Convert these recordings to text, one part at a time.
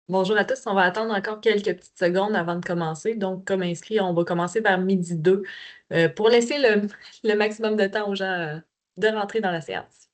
Bonjour à tous, on va attendre encore quelques petites secondes avant de commencer. Donc, comme inscrit, on va commencer vers midi 2 pour laisser le maximum de temps aux gens de rentrer dans la séance.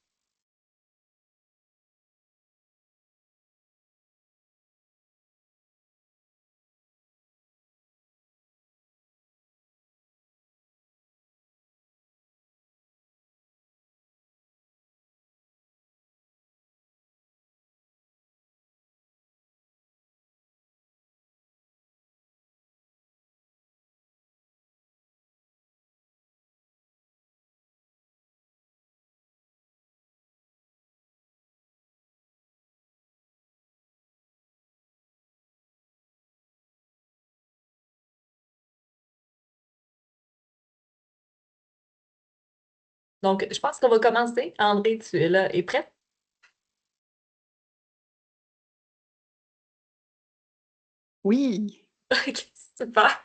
Donc, je pense qu'on va commencer. André, tu es là et prête? Oui, OK, super.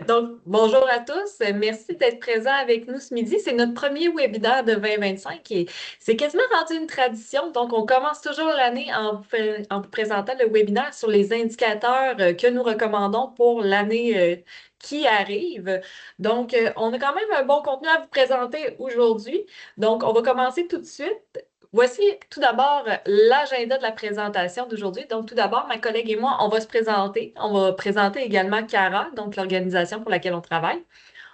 Donc, bonjour à tous. Merci d'être présents avec nous ce midi. C'est notre premier webinaire de 2025 et c'est quasiment rendu une tradition. Donc, on commence toujours l'année en vous présentant le webinaire sur les indicateurs que nous recommandons pour l'année qui arrive. Donc, on a quand même un bon contenu à vous présenter aujourd'hui. Donc, on va commencer tout de suite. Voici tout d'abord l'agenda de la présentation d'aujourd'hui. Donc, tout d'abord, ma collègue et moi, on va se présenter. On va présenter également Cara, donc l'organisation pour laquelle on travaille.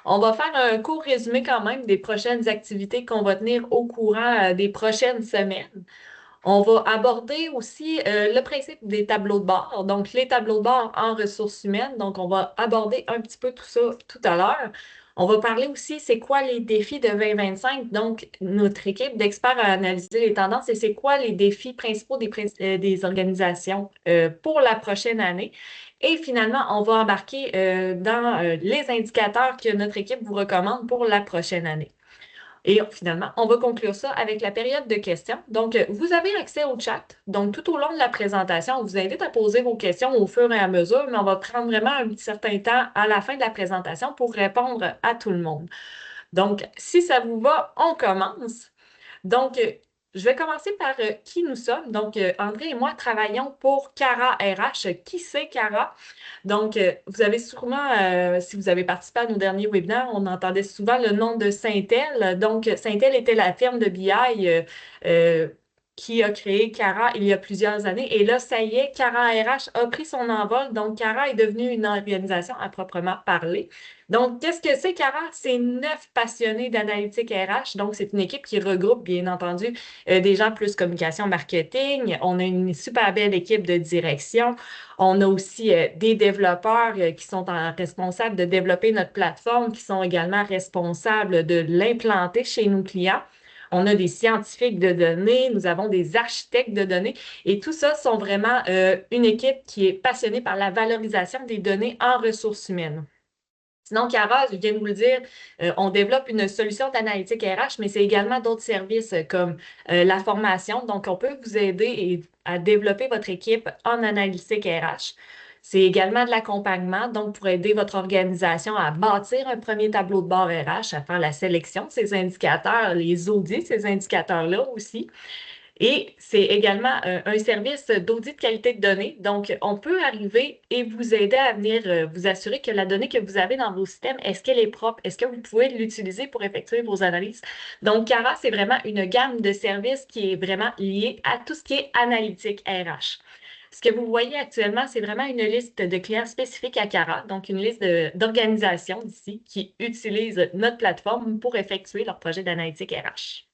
On va faire un court résumé quand même des prochaines activités qu'on va tenir au courant des prochaines semaines. On va aborder aussi le principe des tableaux de bord, donc les tableaux de bord en ressources humaines. Donc, on va aborder un petit peu tout ça tout à l'heure. On va parler aussi, c'est quoi les défis de 2025. Donc, notre équipe d'experts a analysé les tendances et c'est quoi les défis principaux des organisations pour la prochaine année. Et finalement, on va embarquer dans les indicateurs que notre équipe vous recommande pour la prochaine année. Et finalement, on va conclure ça avec la période de questions. Donc, vous avez accès au chat. Donc, tout au long de la présentation, on vous invite à poser vos questions au fur et à mesure, mais on va prendre vraiment un certain temps à la fin de la présentation pour répondre à tout le monde. Donc, si ça vous va, on commence. Donc, je vais commencer par qui nous sommes. Donc, André et moi travaillons pour Cara RH. Qui c'est Cara? Donc, vous avez sûrement, si vous avez participé à nos derniers webinaires, on entendait souvent le nom de Syntel. Donc, Syntel était la firme de BI euh, qui a créé Cara il y a plusieurs années. Et là, ça y est, Cara RH a pris son envol. Donc, Cara est devenue une organisation à proprement parler. Donc, qu'est-ce que c'est, Cara? C'est 9 passionnés d'analytique RH. Donc, c'est une équipe qui regroupe, bien entendu, des gens plus communication, marketing. On a une super belle équipe de direction. On a aussi des développeurs qui sont responsables de développer notre plateforme, qui sont également responsables de l'implanter chez nos clients. On a des scientifiques de données, nous avons des architectes de données et tout ça sont vraiment une équipe qui est passionnée par la valorisation des données en ressources humaines. Sinon, Cara, je viens de vous le dire, on développe une solution d'analytique RH, mais c'est également d'autres services comme la formation. Donc, on peut vous aider à développer votre équipe en analytique RH. C'est également de l'accompagnement, donc pour aider votre organisation à bâtir un premier tableau de bord RH, à faire la sélection de ces indicateurs, les audits de ces indicateurs-là aussi. Et c'est également un service d'audit de qualité de données. Donc, on peut arriver et vous aider à venir vous assurer que la donnée que vous avez dans vos systèmes, est-ce qu'elle est propre? Est-ce que vous pouvez l'utiliser pour effectuer vos analyses? Donc, Cara, c'est vraiment une gamme de services qui est vraiment liée à tout ce qui est analytique RH. Ce que vous voyez actuellement, c'est vraiment une liste de clients spécifiques à Cara, donc une liste d'organisations d'ici qui utilisent notre plateforme pour effectuer leur projet d'analytique RH.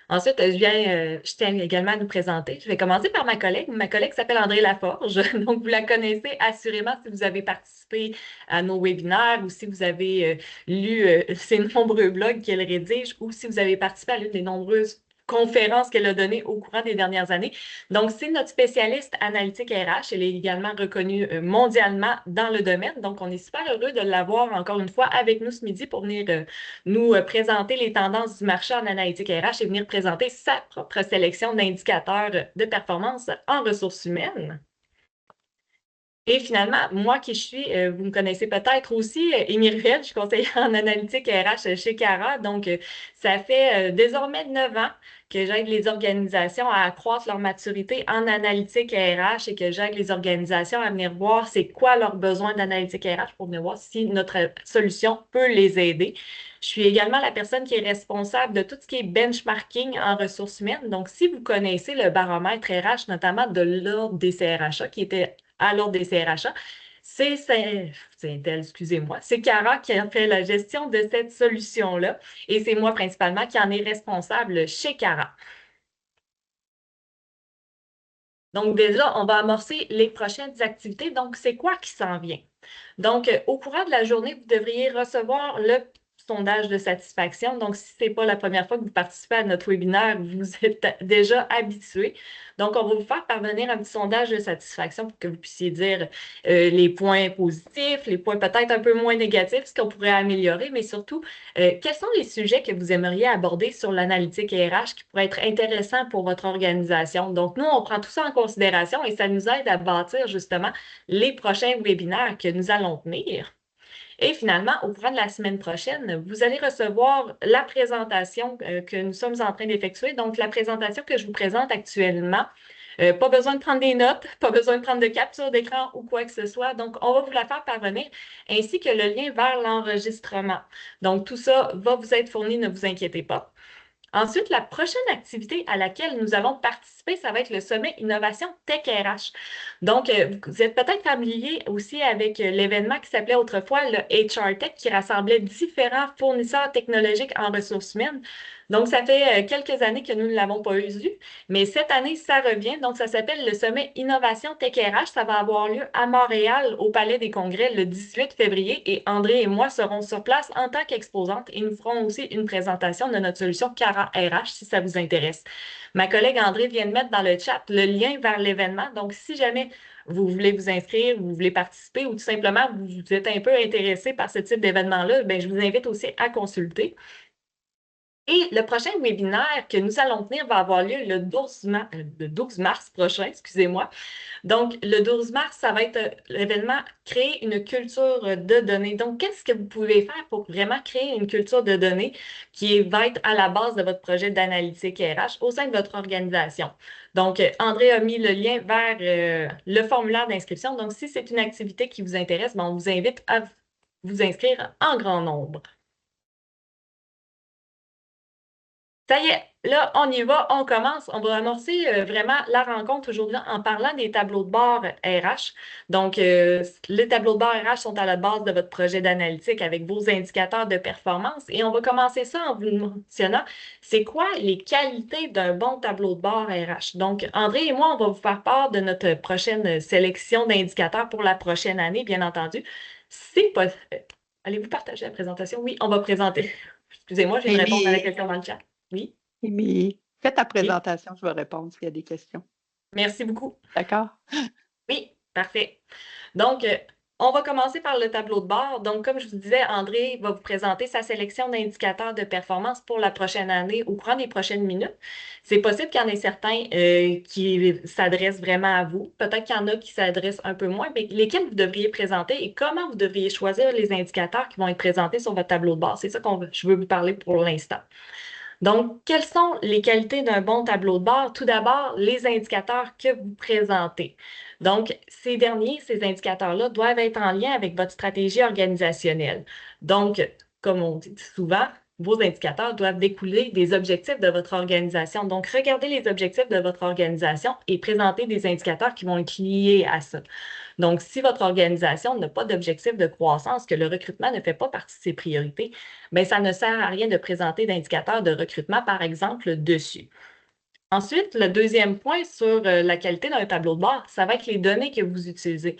Ensuite, je tiens également à nous présenter. Je vais commencer par ma collègue. Ma collègue s'appelle André Laforge. Donc, vous la connaissez assurément si vous avez participé à nos webinaires ou si vous avez lu ses nombreux blogs qu'elle rédige ou si vous avez participé à l'une des nombreuses conférences qu'elle a données au courant des dernières années. Donc, c'est notre spécialiste analytique RH. Elle est également reconnue mondialement dans le domaine. Donc, on est super heureux de l'avoir encore une fois avec nous ce midi pour venir nous présenter les tendances du marché en analytique RH et venir présenter sa propre sélection d'indicateurs de performance en ressources humaines. Et finalement, moi qui je suis, vous me connaissez peut-être aussi, Émilie Ruel, je suis conseillère en analytique RH chez Cara. Donc, ça fait désormais 9 ans que j'aide les organisations à accroître leur maturité en analytique RH et que j'aide les organisations à venir voir c'est quoi leurs besoins d'analytique RH pour venir voir si notre solution peut les aider. Je suis également la personne qui est responsable de tout ce qui est benchmarking en ressources humaines. Donc, si vous connaissez le baromètre RH, notamment de l'Ordre des CRHA, qui était à l'Ordre des CRHA, excusez-moi, c'est Cara qui a fait la gestion de cette solution-là et c'est moi principalement qui en est responsable chez Cara. Donc déjà, on va amorcer les prochaines activités. Donc, c'est quoi qui s'en vient? Donc, au courant de la journée, vous devriez recevoir le sondage de satisfaction. Donc, si ce n'est pas la première fois que vous participez à notre webinaire, vous êtes déjà habitué. Donc, on va vous faire parvenir un petit sondage de satisfaction pour que vous puissiez dire les points positifs, les points peut-être un peu moins négatifs, ce qu'on pourrait améliorer, mais surtout, quels sont les sujets que vous aimeriez aborder sur l'analytique RH qui pourraient être intéressants pour votre organisation? Donc, nous, on prend tout ça en considération et ça nous aide à bâtir justement les prochains webinaires que nous allons tenir. Et finalement, au courant de la semaine prochaine, vous allez recevoir la présentation que nous sommes en train d'effectuer. Donc, la présentation que je vous présente actuellement. Pas besoin de prendre des notes, pas besoin de prendre de capture d'écran ou quoi que ce soit. Donc, on va vous la faire parvenir, ainsi que le lien vers l'enregistrement. Donc, tout ça va vous être fourni, ne vous inquiétez pas. Ensuite, la prochaine activité à laquelle nous allons participer, ça va être le sommet Innovation Tech RH. Donc, vous êtes peut-être familier aussi avec l'événement qui s'appelait autrefois le HR Tech, qui rassemblait différents fournisseurs technologiques en ressources humaines. Donc, ça fait quelques années que nous ne l'avons pas eu, mais cette année, ça revient. Donc, ça s'appelle le sommet Innovation Tech RH. Ça va avoir lieu à Montréal, au Palais des Congrès, le 18 février. Et André et moi serons sur place en tant qu'exposantes et nous ferons aussi une présentation de notre solution Cara RH, si ça vous intéresse. Ma collègue André vient de mettre dans le chat le lien vers l'événement. Donc, si jamais vous voulez vous inscrire, vous voulez participer ou tout simplement vous êtes un peu intéressé par ce type d'événement-là, bien, je vous invite aussi à consulter. Et le prochain webinaire que nous allons tenir va avoir lieu le 12 mars prochain, excusez-moi. Donc, le 12 mars, ça va être l'événement Créer une culture de données. Donc, qu'est-ce que vous pouvez faire pour vraiment créer une culture de données qui va être à la base de votre projet d'analytique RH au sein de votre organisation? Donc, André a mis le lien vers le formulaire d'inscription. Donc, si c'est une activité qui vous intéresse, on vous invite à vous inscrire en grand nombre. Ça y est, là, on y va, on commence. On va amorcer vraiment la rencontre aujourd'hui en parlant des tableaux de bord RH. Donc, les tableaux de bord RH sont à la base de votre projet d'analytique avec vos indicateurs de performance. Et on va commencer ça en vous mentionnant, c'est quoi les qualités d'un bon tableau de bord RH? Donc, André et moi, on va vous faire part de notre prochaine sélection d'indicateurs pour la prochaine année, bien entendu. C'est pas... Allez-vous partager la présentation? Oui, on va présenter. Excusez-moi, je viens de répondre à la question dans le chat. Oui. Mais fais ta Oui. présentation, je vais répondre s'il y a des questions. Merci beaucoup. D'accord? Oui, parfait. Donc, on va commencer par le tableau de bord. Donc, comme je vous disais, André va vous présenter sa sélection d'indicateurs de performance pour la prochaine année au courant des prochaines minutes. C'est possible qu'il y en ait certains qui s'adressent vraiment à vous. Peut-être qu'il y en a qui s'adressent un peu moins, mais lesquels vous devriez présenter et comment vous devriez choisir les indicateurs qui vont être présentés sur votre tableau de bord. C'est ça je veux vous parler pour l'instant. Donc, quelles sont les qualités d'un bon tableau de bord? Tout d'abord, les indicateurs que vous présentez. Donc, ces derniers, ces indicateurs-là, doivent être en lien avec votre stratégie organisationnelle. Donc, comme on dit souvent, vos indicateurs doivent découler des objectifs de votre organisation. Donc, regardez les objectifs de votre organisation et présentez des indicateurs qui vont être liés à ça. Donc, si votre organisation n'a pas d'objectif de croissance, que le recrutement ne fait pas partie de ses priorités, bien, ça ne sert à rien de présenter d'indicateurs de recrutement, par exemple, dessus. Ensuite, le deuxième point sur la qualité d'un tableau de bord, ça va être les données que vous utilisez.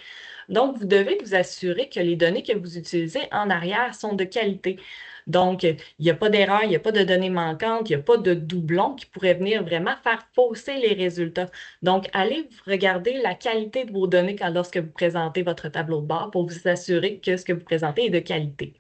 Donc, vous devez vous assurer que les données que vous utilisez en arrière sont de qualité. Donc, il n'y a pas d'erreur, il n'y a pas de données manquantes, il n'y a pas de doublons qui pourraient venir vraiment faire fausser les résultats. Donc, allez regarder la qualité de vos données lorsque vous présentez votre tableau de bord pour vous assurer que ce que vous présentez est de qualité.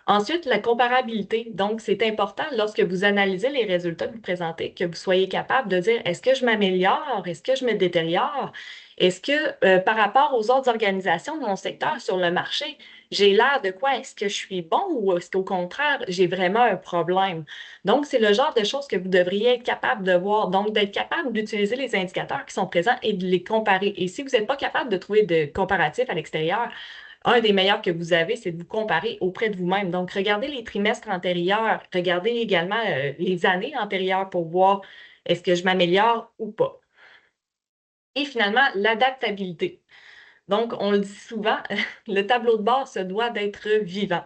Ensuite, la comparabilité. Donc, c'est important lorsque vous analysez les résultats que vous présentez, que vous soyez capable de dire est-ce que je m'améliore, est-ce que je me détériore? Est-ce que par rapport aux autres organisations de mon secteur sur le marché, j'ai l'air de quoi? Est-ce que je suis bon ou est-ce qu'au contraire, j'ai vraiment un problème? Donc, c'est le genre de choses que vous devriez être capable de voir. Donc, d'être capable d'utiliser les indicateurs qui sont présents et de les comparer. Et si vous n'êtes pas capable de trouver de comparatifs à l'extérieur, un des meilleurs que vous avez, c'est de vous comparer auprès de vous-même. Donc, regardez les trimestres antérieurs, regardez également les années antérieures pour voir est-ce que je m'améliore ou pas. Et finalement, l'adaptabilité. Donc, on le dit souvent, le tableau de bord se doit d'être vivant.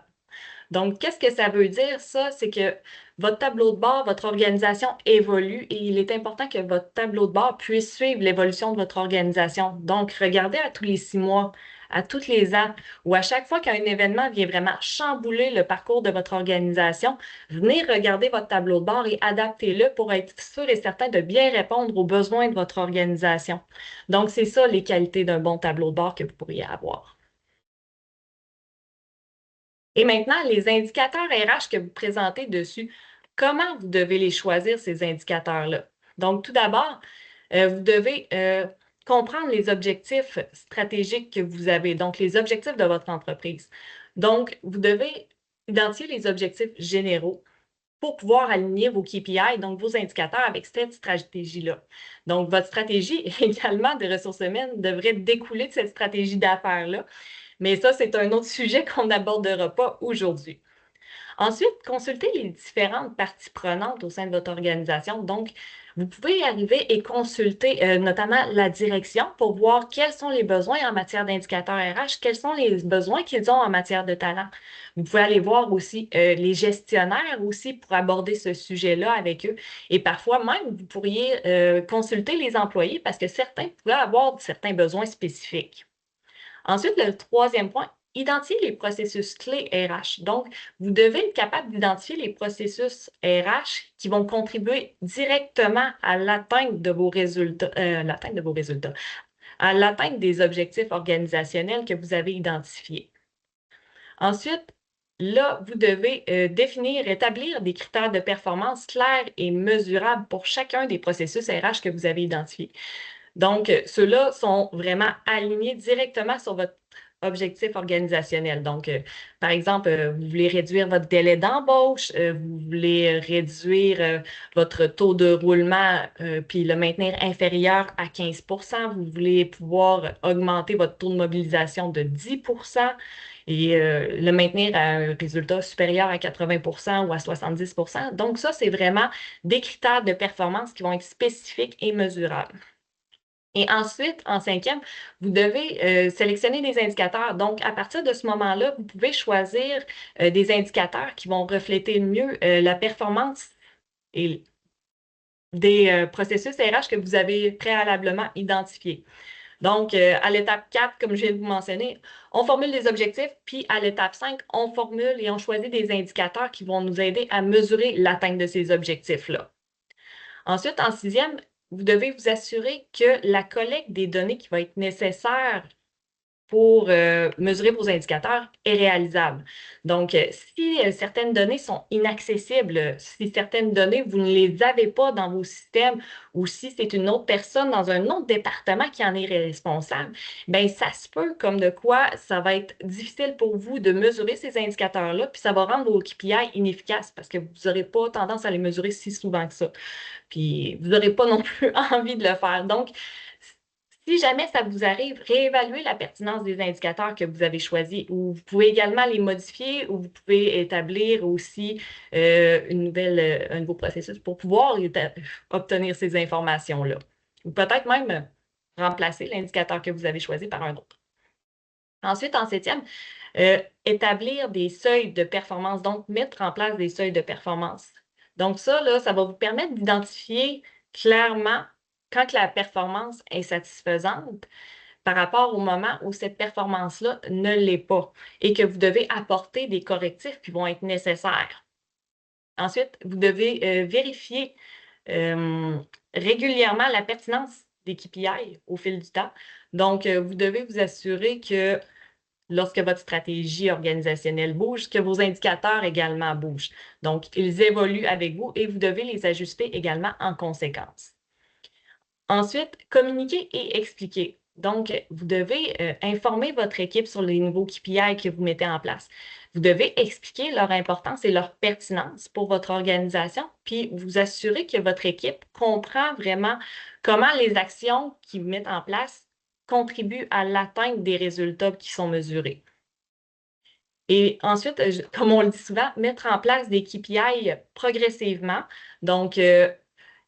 Donc, qu'est-ce que ça veut dire, ça? C'est que votre tableau de bord, votre organisation évolue et il est important que votre tableau de bord puisse suivre l'évolution de votre organisation. Donc, regardez à tous les 6 mois, à tous les ans, ou à chaque fois qu'un événement vient vraiment chambouler le parcours de votre organisation, venez regarder votre tableau de bord et adaptez-le pour être sûr et certain de bien répondre aux besoins de votre organisation. Donc, c'est ça les qualités d'un bon tableau de bord que vous pourriez avoir. Et maintenant, les indicateurs RH que vous présentez dessus, comment vous devez les choisir, ces indicateurs-là? Donc, tout d'abord, vous devez comprendre les objectifs stratégiques que vous avez, donc les objectifs de votre entreprise. Donc, vous devez identifier les objectifs généraux pour pouvoir aligner vos KPI, donc vos indicateurs, avec cette stratégie-là. Donc, votre stratégie également de ressources humaines devrait découler de cette stratégie d'affaires-là. Mais ça, c'est un autre sujet qu'on n'abordera pas aujourd'hui. Ensuite, consultez les différentes parties prenantes au sein de votre organisation. Donc, vous pouvez arriver et consulter notamment la direction pour voir quels sont les besoins en matière d'indicateurs RH, quels sont les besoins qu'ils ont en matière de talent. Vous pouvez aller voir aussi les gestionnaires aussi pour aborder ce sujet-là avec eux. Et parfois même, vous pourriez consulter les employés parce que certains pourraient avoir certains besoins spécifiques. Ensuite, le troisième point, identifier les processus clés RH. Donc, vous devez être capable d'identifier les processus RH qui vont contribuer directement à l'atteinte de vos résultats, à l'atteinte des objectifs organisationnels que vous avez identifiés. Ensuite, là, vous devez définir, établir des critères de performance clairs et mesurables pour chacun des processus RH que vous avez identifiés. Donc, ceux-là sont vraiment alignés directement sur votre objectif organisationnel. Donc, par exemple, vous voulez réduire votre délai d'embauche, vous voulez réduire votre taux de roulement, puis le maintenir inférieur à 15 %. Vous voulez pouvoir augmenter votre taux de mobilisation de 10 % et le maintenir à un résultat supérieur à 80 % ou à 70 %. Donc, ça, c'est vraiment des critères de performance qui vont être spécifiques et mesurables. Et ensuite, en cinquième, vous devez sélectionner des indicateurs. Donc, à partir de ce moment-là, vous pouvez choisir des indicateurs qui vont refléter mieux la performance et des processus RH que vous avez préalablement identifiés. Donc, à l'étape 4, comme je viens de vous mentionner, on formule des objectifs, puis à l'étape 5, on formule et on choisit des indicateurs qui vont nous aider à mesurer l'atteinte de ces objectifs-là. Ensuite, en sixième, vous devez vous assurer que la collecte des données qui va être nécessaire pour mesurer vos indicateurs est réalisable. Donc, si certaines données sont inaccessibles, si certaines données, vous ne les avez pas dans vos systèmes ou si c'est une autre personne dans un autre département qui en est responsable, bien, ça se peut comme de quoi ça va être difficile pour vous de mesurer ces indicateurs-là, puis ça va rendre vos KPI inefficaces parce que vous n'aurez pas tendance à les mesurer si souvent que ça. Puis, vous n'aurez pas non plus envie de le faire. Donc, si jamais ça vous arrive, réévaluez la pertinence des indicateurs que vous avez choisis ou vous pouvez également les modifier ou vous pouvez établir aussi un nouveau processus pour pouvoir obtenir ces informations-là. Ou peut-être même remplacer l'indicateur que vous avez choisi par un autre. Ensuite, en septième, établir des seuils de performance, donc mettre en place des seuils de performance. Donc ça, là, ça va vous permettre d'identifier clairement quand la performance est satisfaisante par rapport au moment où cette performance-là ne l'est pas et que vous devez apporter des correctifs qui vont être nécessaires. Ensuite, vous devez vérifier régulièrement la pertinence des KPI au fil du temps. Donc, vous devez vous assurer que lorsque votre stratégie organisationnelle bouge, que vos indicateurs également bougent. Donc, ils évoluent avec vous et vous devez les ajuster également en conséquence. Ensuite, communiquer et expliquer. Donc, vous devez informer votre équipe sur les nouveaux KPI que vous mettez en place. Vous devez expliquer leur importance et leur pertinence pour votre organisation, puis vous assurer que votre équipe comprend vraiment comment les actions qu'ils mettent en place contribuent à l'atteinte des résultats qui sont mesurés. Et ensuite, comme on le dit souvent, mettre en place des KPI progressivement. Donc,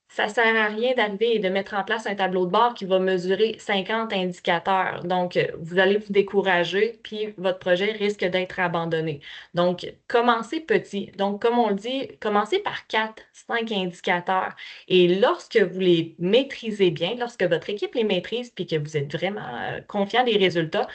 ça ne sert à rien d'arriver et de mettre en place un tableau de bord qui va mesurer 50 indicateurs. Donc, vous allez vous décourager, puis votre projet risque d'être abandonné. Donc, commencez petit. Donc, comme on le dit, commencez par 4, 5 indicateurs. Et lorsque vous les maîtrisez bien, lorsque votre équipe les maîtrise, puis que vous êtes vraiment confiant des résultats,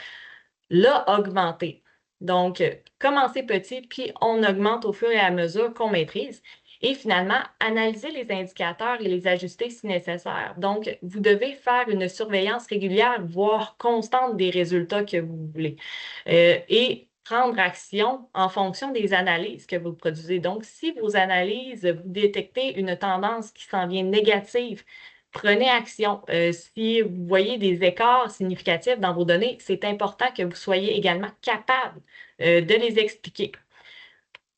là, augmentez. Donc, commencez petit, puis on augmente au fur et à mesure qu'on maîtrise. Et finalement, analysez les indicateurs et les ajuster si nécessaire. Donc, vous devez faire une surveillance régulière, voire constante des résultats que vous voulez. Et prendre action en fonction des analyses que vous produisez. Donc, si vos analyses, vous détectez une tendance qui s'en vient négative, prenez action. Si vous voyez des écarts significatifs dans vos données, c'est important que vous soyez également capable de les expliquer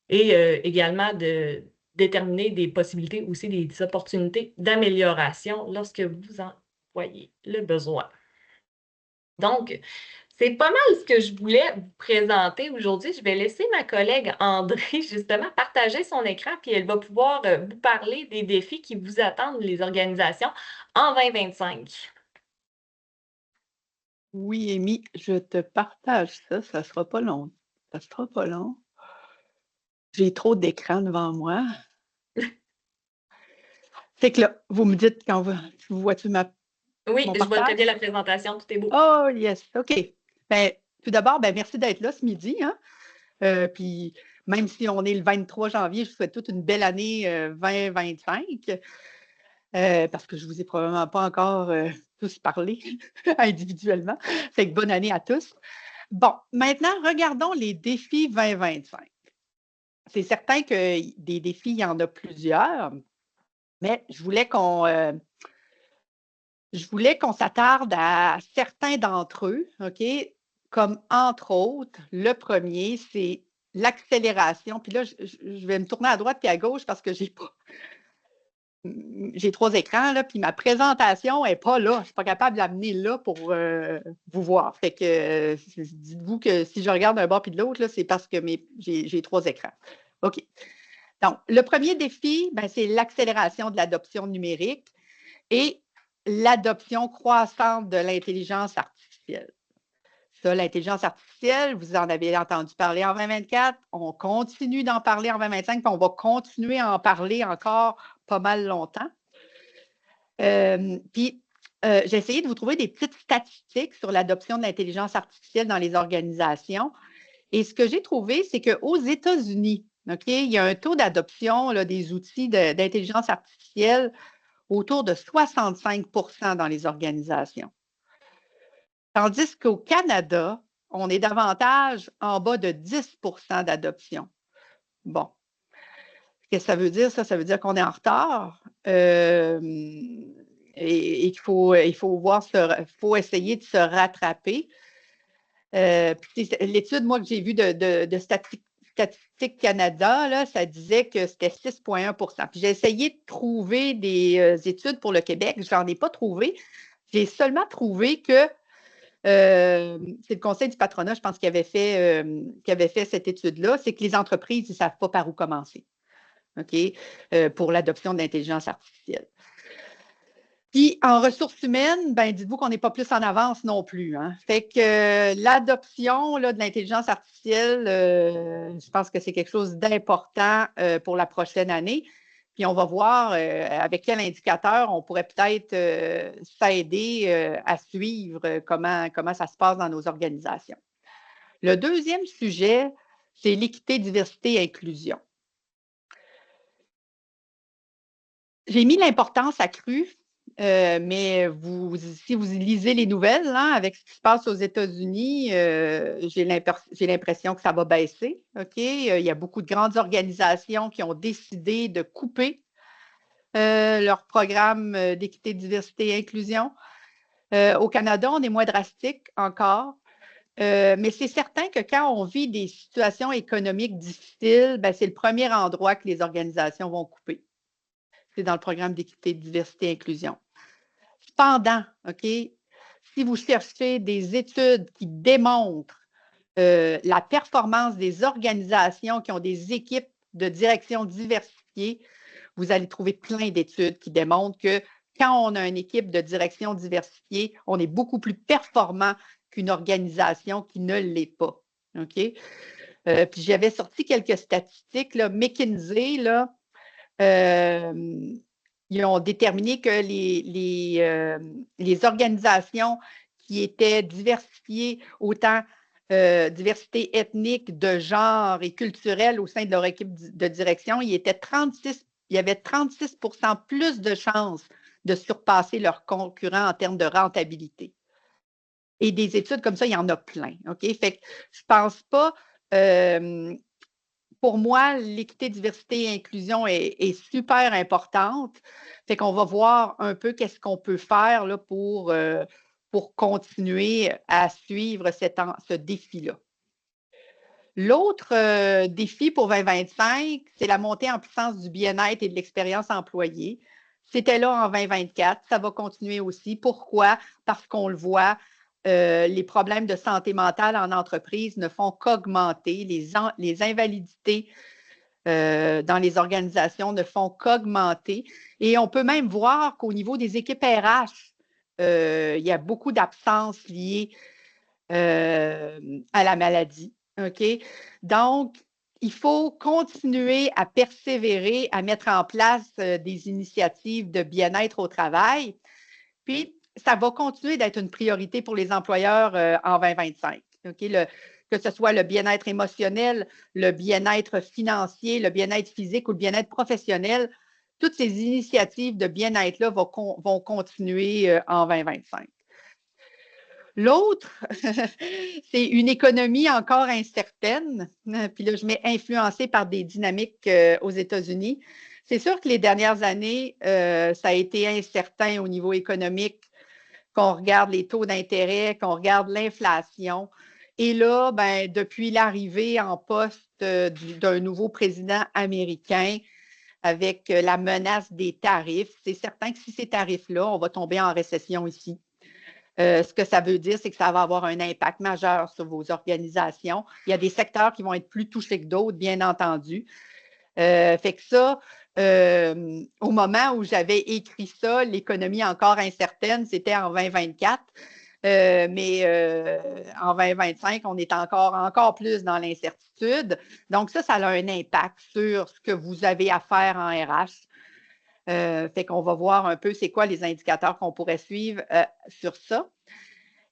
et également de déterminer des possibilités aussi, des opportunités d'amélioration lorsque vous en voyez le besoin. Donc, c'est pas mal ce que je voulais vous présenter aujourd'hui. Je vais laisser ma collègue André justement partager son écran, puis elle va pouvoir vous parler des défis qui vous attendent les organisations en 2025. Oui, Amy, je te partage ça. Ça sera pas long. Ça sera pas long. J'ai trop d'écran devant moi. Fait que là, vous me dites quand vous vois-tu Oui, mon je vois très partage? bien la présentation, tout est beau. Oh, yes, OK. Ben, tout d'abord, ben, merci d'être là ce midi, hein. Puis, même si on est le 23 janvier, je vous souhaite toute une belle année 2025, parce que je ne vous ai probablement pas encore tous parlé individuellement. Fait que bonne année à tous. Bon, maintenant, regardons les défis 2025. C'est certain que des défis, il y en a plusieurs, mais je voulais qu'on s'attarde à certains d'entre eux, OK? Comme entre autres, le premier, c'est l'accélération. Puis là, je vais me tourner à droite et à gauche parce que j'ai 3 écrans, là, puis ma présentation n'est pas là. Je ne suis pas capable de l'amener là pour vous voir. Fait que dites-vous que si je regarde d'un bord puis de l'autre, là, c'est parce que j'ai 3 écrans. OK. Donc, le premier défi, ben, c'est l'accélération de l'adoption numérique et l'adoption croissante de l'intelligence artificielle. Ça, l'intelligence artificielle, vous en avez entendu parler en 2024, on continue d'en parler en 2025, puis on va continuer à en parler encore pas mal longtemps. Puis, j'ai essayé de vous trouver des petites statistiques sur l'adoption de l'intelligence artificielle dans les organisations. Et ce que j'ai trouvé, c'est qu'aux États-Unis, OK, il y a un taux d'adoption des outils d'intelligence artificielle autour de 65 dans les organisations. Tandis qu'au Canada, on est davantage en bas de 10 d'adoption. Bon. Qu'est-ce que ça veut dire, ça? Ça veut dire qu'on est en retard et qu'il faut faut essayer de se rattraper. L'étude, moi, que j'ai vue de Statistique Canada, là, ça disait que c'était 6,1 Puis j'ai essayé de trouver des études pour le Québec. Je n'en ai pas trouvé. J'ai seulement trouvé que c'est le Conseil du patronat, je pense, qui avait fait cette étude-là, c'est que les entreprises ne savent pas par où commencer, OK, pour l'adoption de l'intelligence artificielle. Puis, en ressources humaines, ben, dites-vous qu'on n'est pas plus en avance non plus, hein. Fait que l'adoption de l'intelligence artificielle, je pense que c'est quelque chose d'important pour la prochaine année. Puis, on va voir avec quel indicateur on pourrait peut-être s'aider à suivre comment ça se passe dans nos organisations. Le deuxième sujet, c'est l'équité, diversité et inclusion. J'ai mis l'importance accrue, mais si vous lisez les nouvelles, hein, avec ce qui se passe aux États-Unis, j'ai l'impression que ça va baisser. OK? Il y a beaucoup de grandes organisations qui ont décidé de couper leur programme d'équité, diversité et inclusion. Au Canada, on est moins drastique encore. Mais c'est certain que quand on vit des situations économiques difficiles, ben, c'est le premier endroit que les organisations vont couper. C'est dans le programme d'équité, diversité et inclusion. Cependant, OK, si vous cherchez des études qui démontrent la performance des organisations qui ont des équipes de direction diversifiées, vous allez trouver plein d'études qui démontrent que quand on a une équipe de direction diversifiée, on est beaucoup plus performant qu'une organisation qui ne l'est pas. OK? Puis j'avais sorti quelques statistiques. Là. McKinsey, là, ils ont déterminé que les organisations qui étaient diversifiées, autant diversité ethnique, de genre et culturelle au sein de leur équipe de direction, il y avait 36 plus de chances de surpasser leurs concurrents en termes de rentabilité. Et des études comme ça, il y en a plein. OK? Fait que je ne pense pas. Pour moi, l'équité, diversité et inclusion est super importante. Fait qu'on va voir un peu qu'est-ce qu'on peut faire là, pour continuer à suivre ce défi-là. L'autre défi pour 2025, c'est la montée en puissance du bien-être et de l'expérience employée. C'était là en 2024, ça va continuer aussi. Pourquoi? Parce qu'on le voit, les problèmes de santé mentale en entreprise ne font qu'augmenter. Les invalidités dans les organisations ne font qu'augmenter. Et on peut même voir qu'au niveau des équipes RH, il y a beaucoup d'absences liées à la maladie. OK? Donc, il faut continuer à persévérer, à mettre en place des initiatives de bien-être au travail. Puis, ça va continuer d'être une priorité pour les employeurs en 2025. OK? Que ce soit le bien-être émotionnel, le bien-être financier, le bien-être physique ou le bien-être professionnel, toutes ces initiatives de bien-être-là vont continuer en 2025. L'autre, c'est une économie encore incertaine. Puis là, je mets influencée par des dynamiques aux États-Unis. C'est sûr que les dernières années, ça a été incertain au niveau économique, qu'on regarde les taux d'intérêt, qu'on regarde l'inflation. Et là, ben, depuis l'arrivée en poste d'un nouveau président américain, avec la menace des tarifs, c'est certain que si ces tarifs-là, on va tomber en récession ici. Ce que ça veut dire, c'est que ça va avoir un impact majeur sur vos organisations. Il y a des secteurs qui vont être plus touchés que d'autres, bien entendu. Fait que ça, au moment où j'avais écrit ça, l'économie encore incertaine, c'était en 2024. Mais en 2025, on est encore plus dans l'incertitude. Donc ça a un impact sur ce que vous avez à faire en RH. Fait qu'on va voir un peu c'est quoi les indicateurs qu'on pourrait suivre sur ça.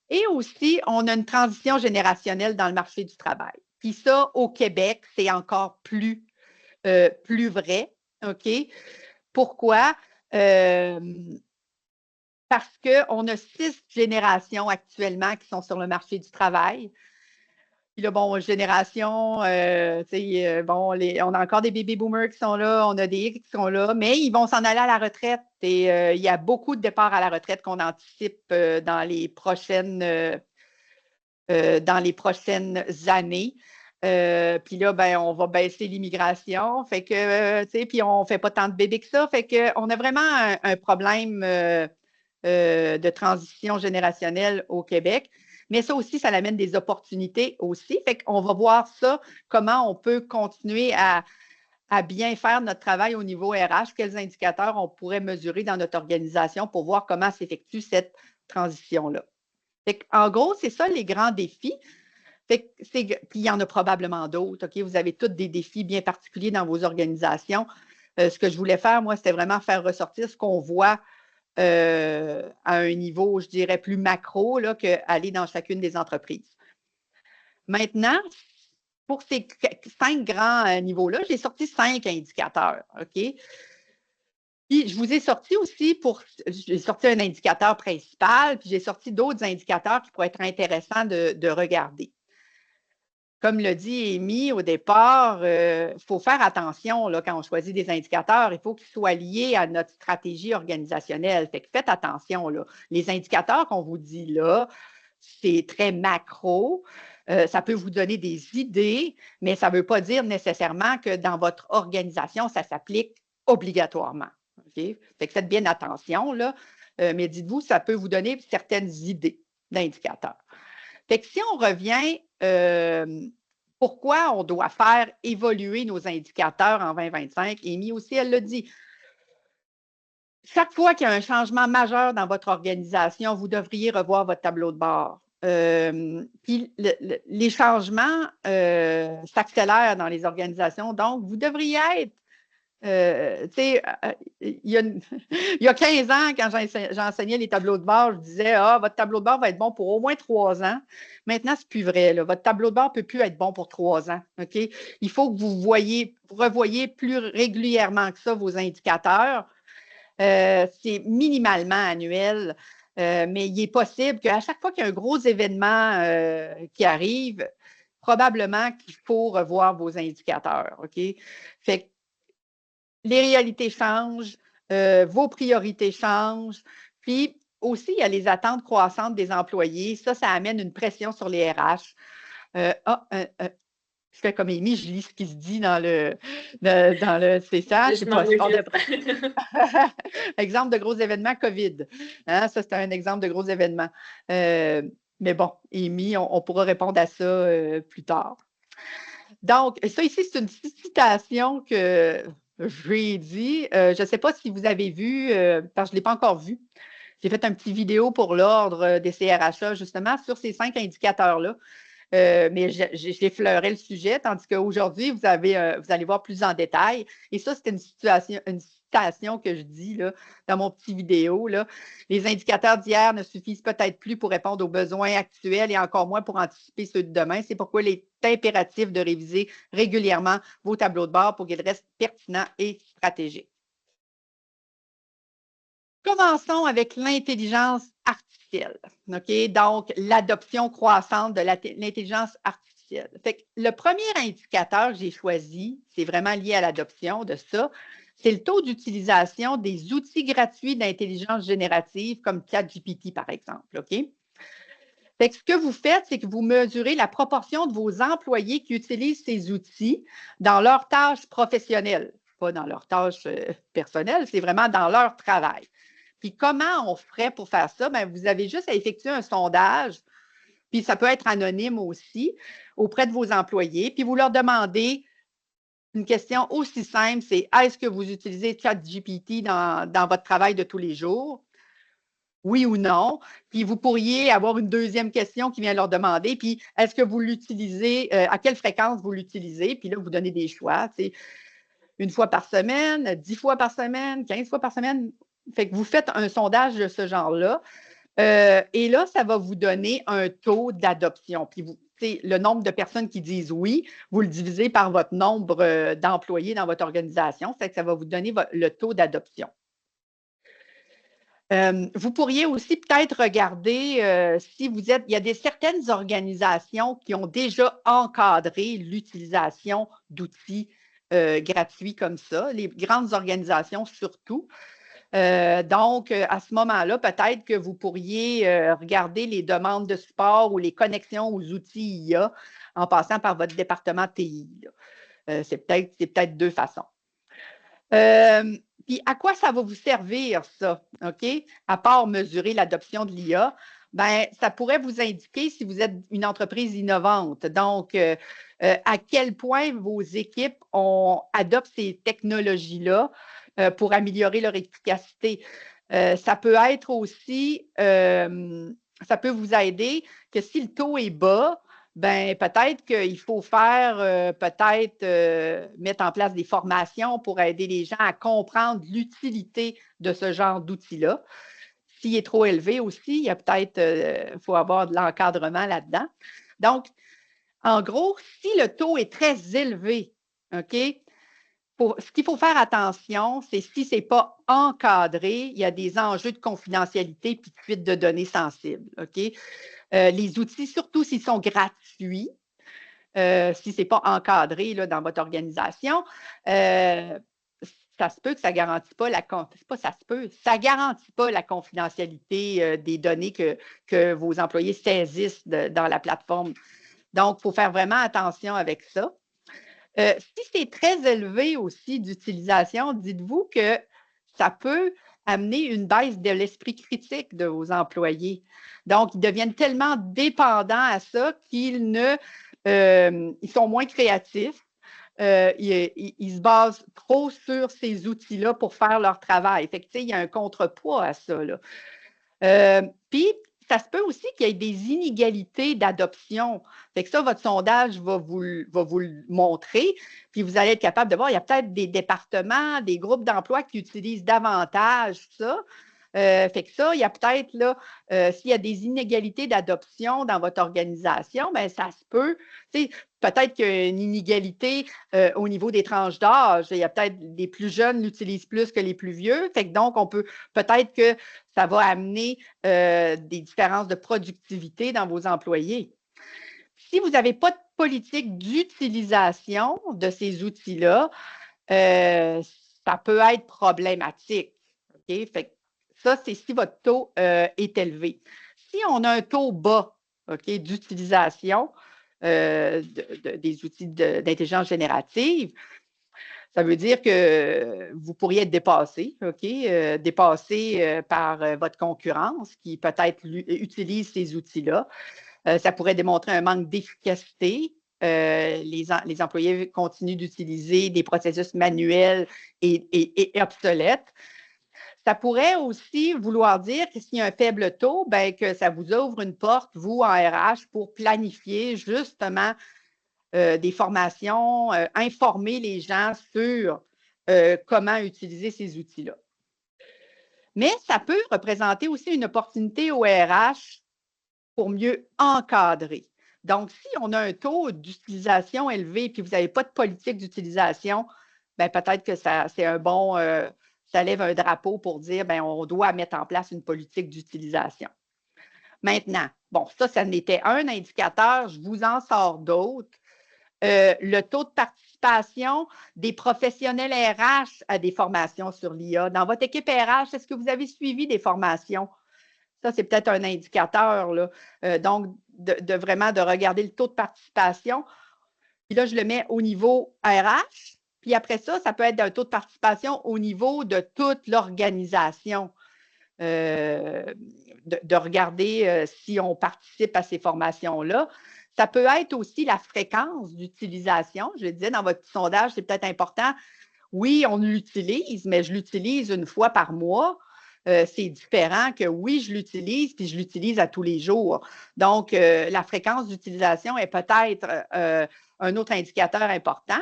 Et aussi, on a une transition générationnelle dans le marché du travail. Puis ça, au Québec, c'est encore plus vrai. OK? Pourquoi? Parce qu'on a 6 générations actuellement qui sont sur le marché du travail. Puis là, bon, génération, bon, on a encore des baby boomers qui sont là, on a des X qui sont là, mais ils vont s'en aller à la retraite. Et il y a beaucoup de départs à la retraite qu'on anticipe dans les prochaines années. Puis là, ben, on va baisser l'immigration. Fait que, puis on ne fait pas tant de bébés que ça. Fait qu'on a vraiment un problème de transition générationnelle au Québec. Mais ça aussi, ça amène des opportunités aussi. Fait qu'on va voir ça, comment on peut continuer à bien faire notre travail au niveau RH, quels indicateurs on pourrait mesurer dans notre organisation pour voir comment s'effectue cette transition-là. En gros, c'est ça les grands défis. Puis il y en a probablement d'autres. OK? Vous avez tous des défis bien particuliers dans vos organisations. Ce que je voulais faire, moi, c'était vraiment faire ressortir ce qu'on voit à un niveau, je dirais, plus macro qu'aller dans chacune des entreprises. Maintenant, pour ces 5 grands niveaux-là, j'ai sorti 5 indicateurs. OK? Puis je vous ai sorti aussi j'ai sorti un indicateur principal, puis j'ai sorti d'autres indicateurs qui pourraient être intéressants de regarder. comme l'a dit Amy au départ, il faut faire attention là, quand on choisit des indicateurs. Il faut qu'ils soient liés à notre stratégie organisationnelle. Fait que faites attention. Là. Les indicateurs qu'on vous dit là, c'est très macro. Ça peut vous donner des idées, mais ça ne veut pas dire nécessairement que dans votre organisation, ça s'applique obligatoirement. Okay? Fait que faites bien attention, là. Mais dites-vous, ça peut vous donner certaines idées d'indicateurs. Fait que si on revient, pourquoi on doit faire évoluer nos indicateurs en 2025, Amy aussi, elle l'a dit. Chaque fois qu'il y a un changement majeur dans votre organisation, vous devriez revoir votre tableau de bord. Puis les changements s'accélèrent dans les organisations, donc vous devriez être il y a 15 ans, quand j'enseignais les tableaux de bord, je disais, votre tableau de bord va être bon pour au moins 3 ans. Maintenant, ce n'est plus vrai. Là. Votre tableau de bord ne peut plus être bon pour 3 ans. OK? Il faut que vous revoyiez plus régulièrement que ça vos indicateurs. C'est minimalement annuel, mais il est possible qu'à chaque fois qu'il y a un gros événement qui arrive, probablement qu'il faut revoir vos indicateurs. OK? Fait que les réalités changent, vos priorités changent, puis aussi, il y a les attentes croissantes des employés. Ça amène une pression sur les RH. Je fais comme Amy, je lis ce qui se dit dans le CSA. Je m'en Exemple de gros événements COVID. Hein, ça, c'est un exemple de gros événements. Mais bon, Amy, on pourra répondre à ça plus tard. Donc, ça ici, c'est une citation que j'ai dit. Je ne sais pas si vous avez vu, parce que je ne l'ai pas encore vu. J'ai fait un petit vidéo pour l'ordre des CRHA, justement, sur ces 5 indicateurs-là. Mais j'effleurais le sujet, tandis qu'aujourd'hui, vous allez voir plus en détail. Et ça, c'était une citation que je dis là, dans mon petit vidéo. Là. Les indicateurs d'hier ne suffisent peut-être plus pour répondre aux besoins actuels et encore moins pour anticiper ceux de demain. C'est pourquoi il est impératif de réviser régulièrement vos tableaux de bord pour qu'ils restent pertinents et stratégiques. Commençons avec l'intelligence artificielle. Okay? Donc, l'adoption croissante de l'intelligence artificielle. Fait que le premier indicateur que j'ai choisi, c'est vraiment lié à l'adoption de ça, c'est le taux d'utilisation des outils gratuits d'intelligence générative comme ChatGPT, par exemple. Okay? Fait que ce que vous faites, c'est que vous mesurez la proportion de vos employés qui utilisent ces outils dans leurs tâches professionnelles, pas dans leurs tâches personnelles, c'est vraiment dans leur travail. Puis comment on ferait pour faire ça? Bien, vous avez juste à effectuer un sondage, puis ça peut être anonyme aussi, auprès de vos employés, puis vous leur demandez une question aussi simple, c'est est-ce que vous utilisez ChatGPT dans votre travail de tous les jours? Oui ou non? Puis vous pourriez avoir une deuxième question qui vient leur demander, puis est-ce que vous l'utilisez, à quelle fréquence vous l'utilisez? Puis là, vous donnez des choix, tu sais, 1 fois par semaine, 10 fois par semaine, 15 fois par semaine. Fait que vous faites un sondage de ce genre-là. Et là, ça va vous donner un taux d'adoption. Puis le nombre de personnes qui disent oui, vous le divisez par votre nombre d'employés dans votre organisation. Fait que ça va vous donner le taux d'adoption. Vous pourriez aussi peut-être regarder si vous êtes, il y a certaines organisations qui ont déjà encadré l'utilisation d'outils gratuits comme ça, les grandes organisations surtout. Donc, à ce moment-là, peut-être que vous pourriez regarder les demandes de support ou les connexions aux outils IA en passant par votre département TI. C'est peut-être 2 façons. Puis, à quoi ça va vous servir, ça? OK? À part mesurer l'adoption de l'IA, bien, ça pourrait vous indiquer si vous êtes une entreprise innovante. Donc, à quel point vos équipes adoptent ces technologies-là pour améliorer leur efficacité. Ça peut être aussi, ça peut vous aider que si le taux est bas, ben peut-être qu'il faut mettre en place des formations pour aider les gens à comprendre l'utilité de ce genre d'outils-là. S'il est trop élevé aussi, il y a peut-être, faut avoir de l'encadrement là-dedans. Donc, en gros, si le taux est très élevé, OK, ce qu'il faut faire attention, c'est si ce n'est pas encadré, il y a des enjeux de confidentialité puis de fuite de données sensibles. OK? Les outils, surtout s'ils sont gratuits, si ce n'est pas encadré là, dans votre organisation. Ça se peut que ça ne garantit pas ça garantit pas la confidentialité des données que vos employés saisissent dans la plateforme. Donc, il faut faire vraiment attention avec ça. Si c'est très élevé aussi d'utilisation, dites-vous que ça peut amener une baisse de l'esprit critique de vos employés. Donc, ils deviennent tellement dépendants à ça qu'ils sont moins créatifs. Ils se basent trop sur ces outils-là pour faire leur travail. Fait que, il y a un contrepoids à ça. Puis, ça se peut aussi qu'il y ait des inégalités d'adoption. Fait que ça, votre sondage va vous le montrer, puis vous allez être capable de voir, il y a peut-être des départements, des groupes d'emploi qui utilisent davantage ça. Fait que ça, il y a peut-être, là, s'il y a des inégalités d'adoption dans votre organisation, bien, ça se peut. Peut-être qu'il y a une inégalité au niveau des tranches d'âge. Il y a peut-être les plus jeunes l'utilisent plus que les plus vieux. Fait que donc, peut-être que ça va amener des différences de productivité dans vos employés. Si vous n'avez pas de politique d'utilisation de ces outils-là, ça peut être problématique. Okay? Fait que ça, c'est si votre taux est élevé. Si on a un taux bas d'utilisation des outils d'intelligence générative, ça veut dire que vous pourriez être dépassé, dépassé par votre concurrence qui peut-être utilise ces outils-là. Ça pourrait démontrer un manque d'efficacité. Les employés continuent d'utiliser des processus manuels et obsolètes. Ça pourrait aussi vouloir dire que s'il y a un faible taux, bien, que ça vous ouvre une porte, vous, en RH, pour planifier justement des formations, informer les gens sur comment utiliser ces outils-là. Mais ça peut représenter aussi une opportunité au RH pour mieux encadrer. Donc, si on a un taux d'utilisation élevé et que vous n'avez pas de politique d'utilisation, bien, peut-être que c'est un bon, ça lève un drapeau pour dire, bien, on doit mettre en place une politique d'utilisation. Maintenant, bon, ça n'était un indicateur, je vous en sors d'autres. Le taux de participation des professionnels RH à des formations sur l'IA. Dans votre équipe RH, est-ce que vous avez suivi des formations? Ça, c'est peut-être un indicateur, là. Donc, vraiment de regarder le taux de participation. Puis là, je le mets au niveau RH. Puis après ça, ça peut être un taux de participation au niveau de toute l'organisation. De regarder si on participe à ces formations-là. Ça peut être aussi la fréquence d'utilisation. Je le disais, dans votre sondage, c'est peut-être important. Oui, on l'utilise, mais je l'utilise une fois par mois. C'est différent que oui, je l'utilise, puis je l'utilise à tous les jours. Donc, la fréquence d'utilisation est peut-être un autre indicateur important.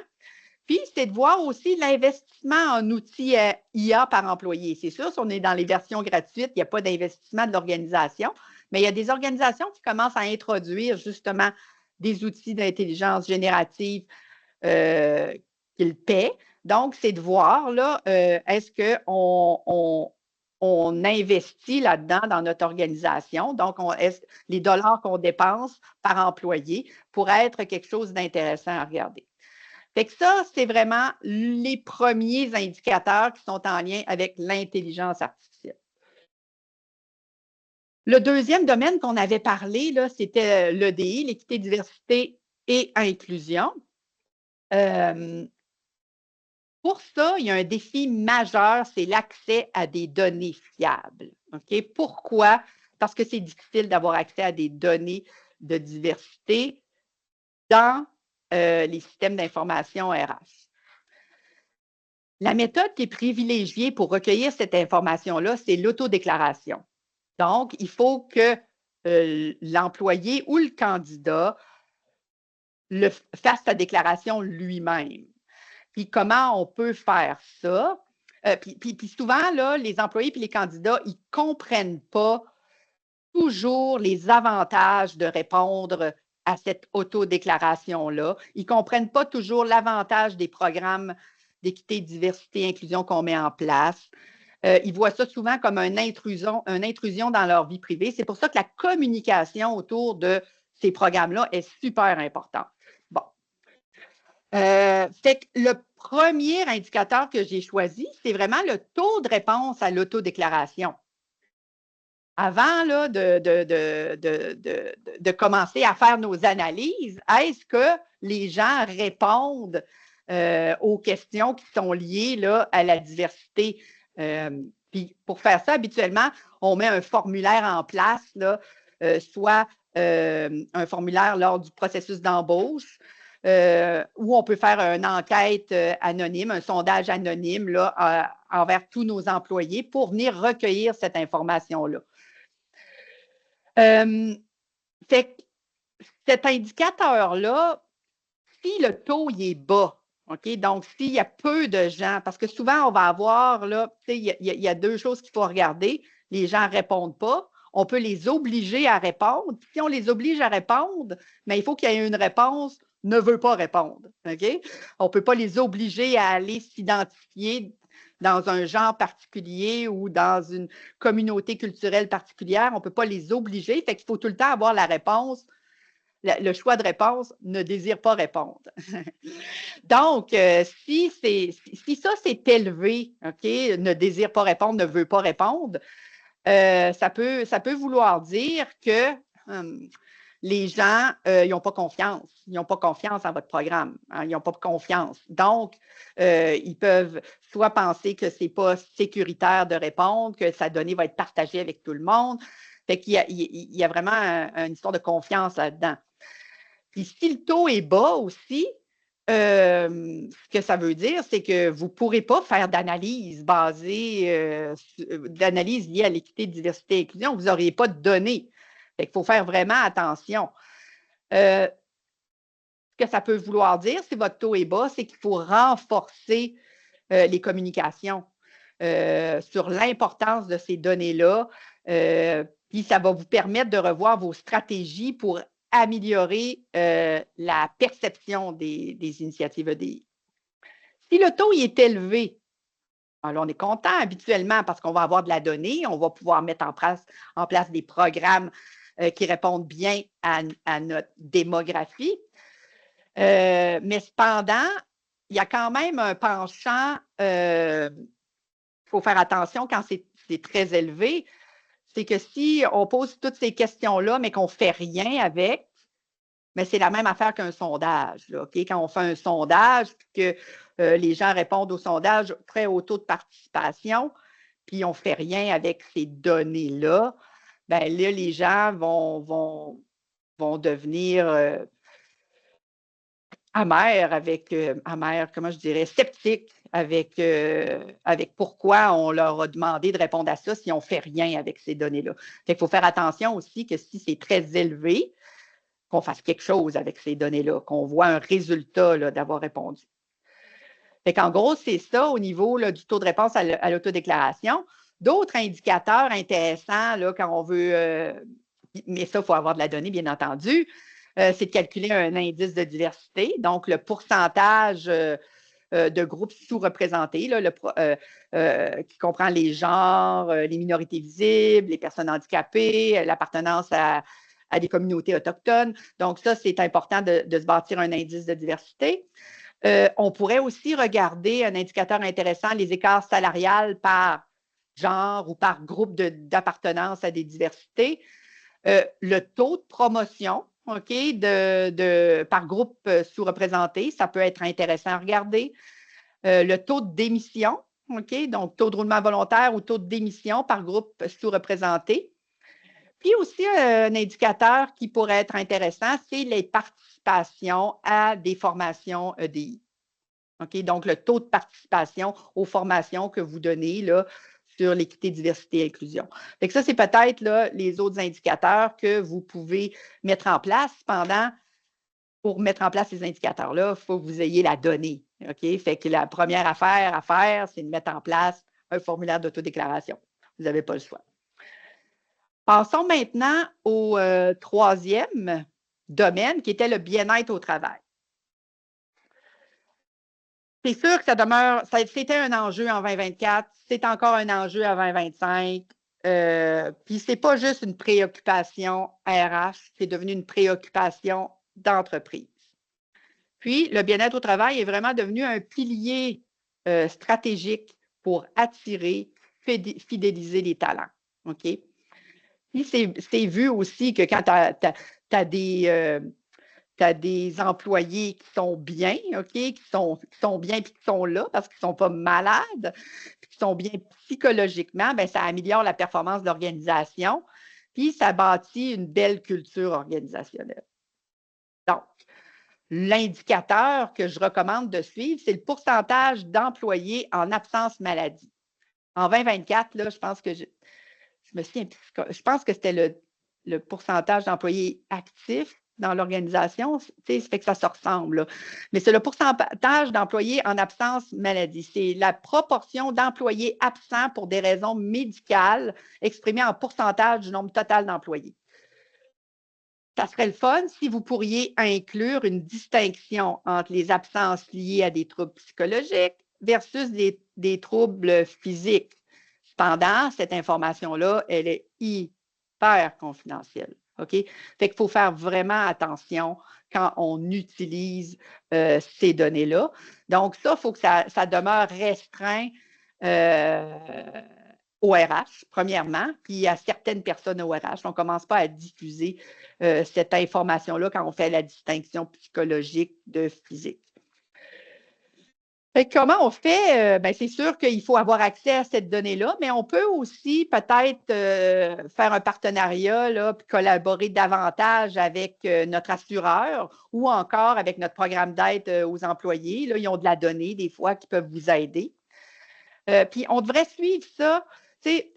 Puis, c'est de voir aussi l'investissement en outils IA par employé. C'est sûr, si on est dans les versions gratuites, il n'y a pas d'investissement de l'organisation, mais il y a des organisations qui commencent à introduire justement des outils d'intelligence générative qu'ils paient. Donc, c'est de voir, là, est-ce qu'on investit là-dedans dans notre organisation? Donc, les dollars qu'on dépense par employé pourraient être quelque chose d'intéressant à regarder. Fait que ça, c'est vraiment les premiers indicateurs qui sont en lien avec l'intelligence artificielle. Le deuxième domaine qu'on avait parlé, là, c'était l'EDI, l'équité, diversité et inclusion. Pour ça, il y a un défi majeur, c'est l'accès à des données fiables. Okay? Pourquoi? Parce que c'est difficile d'avoir accès à des données de diversité dans les systèmes d'information RH. La méthode qui est privilégiée pour recueillir cette information-là, c'est l'autodéclaration. Donc, il faut que l'employé ou le candidat fasse sa déclaration lui-même. Puis comment on peut faire ça? Puis souvent, là, les employés et les candidats, ils ne comprennent pas toujours les avantages de répondre à cette autodéclaration-là. Ils ne comprennent pas toujours l'avantage des programmes d'équité, diversité, inclusion qu'on met en place. Ils voient ça souvent comme une intrusion dans leur vie privée. C'est pour ça que la communication autour de ces programmes-là est super importante. Bon, Fait que le premier indicateur que j'ai choisi, c'est vraiment le taux de réponse à l'autodéclaration. Avant là, de commencer à faire nos analyses, est-ce que les gens répondent aux questions qui sont liées là, à la diversité? Puis pour faire ça, habituellement, on met un formulaire en place, là, soit un formulaire lors du processus d'embauche, où on peut faire une enquête anonyme, un sondage anonyme là, envers tous nos employés pour venir recueillir cette information-là. Fait que cet indicateur-là, si le taux il est bas, OK, donc s'il y a peu de gens, parce que souvent on va avoir, là, il y a deux choses qu'il faut regarder. Les gens ne répondent pas. On peut les obliger à répondre. Si on les oblige à répondre, mais il faut qu'il y ait une réponse, ne veut pas répondre. OK? On ne peut pas les obliger à aller s'identifier dans un genre particulier ou dans une communauté culturelle particulière. On ne peut pas les obliger. Fait qu'il faut tout le temps avoir la réponse. Le choix de réponse ne désire pas répondre. Donc, si ça c'est élevé, OK, ne désire pas répondre, ne veut pas répondre, ça peut vouloir dire que les gens, ils n'ont pas confiance. Ils n'ont pas confiance en votre programme. Hein, ils n'ont pas confiance. Donc, ils peuvent soit penser que ce n'est pas sécuritaire de répondre, que sa donnée va être partagée avec tout le monde. Fait qu'il y a vraiment une histoire de confiance là-dedans. Puis si le taux est bas aussi, ce que ça veut dire, c'est que vous ne pourrez pas faire d'analyse d'analyse liée à l'équité, diversité et inclusion. Vous n'auriez pas de données. Fait qu'il faut faire vraiment attention. Ce que ça peut vouloir dire, si votre taux est bas, c'est qu'il faut renforcer les communications sur l'importance de ces données-là. Puis ça va vous permettre de revoir vos stratégies pour améliorer la perception des initiatives EDI. Si le taux est élevé, alors on est content habituellement parce qu'on va avoir de la donnée, on va pouvoir mettre en place des programmes qui répondent bien à notre démographie. Mais cependant, il y a quand même un penchant, il faut faire attention quand c'est très élevé, c'est que si on pose toutes ces questions-là, mais qu'on ne fait rien avec, mais c'est la même affaire qu'un sondage. Là, okay? Quand on fait un sondage, que les gens répondent au sondage très haut taux de participation, puis on ne fait rien avec ces données-là, bien là, les gens vont devenir comment je dirais, sceptiques avec pourquoi on leur a demandé de répondre à ça si on ne fait rien avec ces données-là. Fait qu'il faut faire attention aussi que si c'est très élevé, qu'on fasse quelque chose avec ces données-là, qu'on voit un résultat là, d'avoir répondu. Fait qu'en gros, c'est ça au niveau là, du taux de réponse à l'autodéclaration. D'autres indicateurs intéressants là, quand on veut, mais ça, il faut avoir de la donnée, bien entendu, c'est de calculer un indice de diversité, donc le pourcentage de groupes sous-représentés, là, qui comprend les genres, les minorités visibles, les personnes handicapées, l'appartenance à des communautés autochtones. Donc, ça, c'est important de se bâtir un indice de diversité. On pourrait aussi regarder un indicateur intéressant, les écarts salariales par genre ou par groupe d'appartenance à des diversités. Le taux de promotion, OK, par groupe sous-représenté, ça peut être intéressant à regarder. Le taux de démission, OK, donc taux de roulement volontaire ou taux de démission par groupe sous-représenté. Puis aussi, un indicateur qui pourrait être intéressant, c'est les participations à des formations EDI. OK, donc le taux de participation aux formations que vous donnez là, sur l'équité, diversité et inclusion. Fait que ça, c'est peut-être là, les autres indicateurs que vous pouvez mettre en place. Cependant, pour mettre en place ces indicateurs-là, il faut que vous ayez la donnée. OK? Fait que la première affaire à faire, c'est de mettre en place un formulaire d'autodéclaration. Vous n'avez pas le choix. Passons maintenant au troisième domaine, qui était le bien-être au travail. C'est sûr que c'était un enjeu en 2024, c'est encore un enjeu en 2025. Puis ce n'est pas juste une préoccupation RH, c'est devenu une préoccupation d'entreprise. Puis, le bien-être au travail est vraiment devenu un pilier stratégique pour attirer, fidéliser les talents. OK? Puis, c'est vu aussi que quand tu as des employés qui sont bien, OK, qui sont bien et qui sont là parce qu'ils ne sont pas malades, puis qui sont bien psychologiquement, bien, ça améliore la performance de l'organisation, puis ça bâtit une belle culture organisationnelle. Donc, l'indicateur que je recommande de suivre, c'est le pourcentage d'employés en absence maladie. En 2024, là, je pense que je pense que c'était le pourcentage d'employés actifs dans l'organisation, ça fait que ça se ressemble. Là. Mais c'est le pourcentage d'employés en absence maladie. C'est la proportion d'employés absents pour des raisons médicales exprimée en pourcentage du nombre total d'employés. Ça serait le fun si vous pourriez inclure une distinction entre les absences liées à des troubles psychologiques versus des troubles physiques. Cependant, cette information-là, elle est hyper confidentielle. OK? Fait qu'il faut faire vraiment attention quand on utilise ces données-là. Donc, ça, il faut que ça demeure restreint au RH, premièrement, puis à certaines personnes au RH. On ne commence pas à diffuser cette information-là quand on fait la distinction psychologique de physique. Comment on fait? C'est sûr qu'il faut avoir accès à cette donnée-là, mais on peut aussi peut-être faire un partenariat, là, puis collaborer davantage avec notre assureur ou encore avec notre programme d'aide aux employés. Là, ils ont de la donnée des fois qui peuvent vous aider. Puis on devrait suivre ça. Tu sais,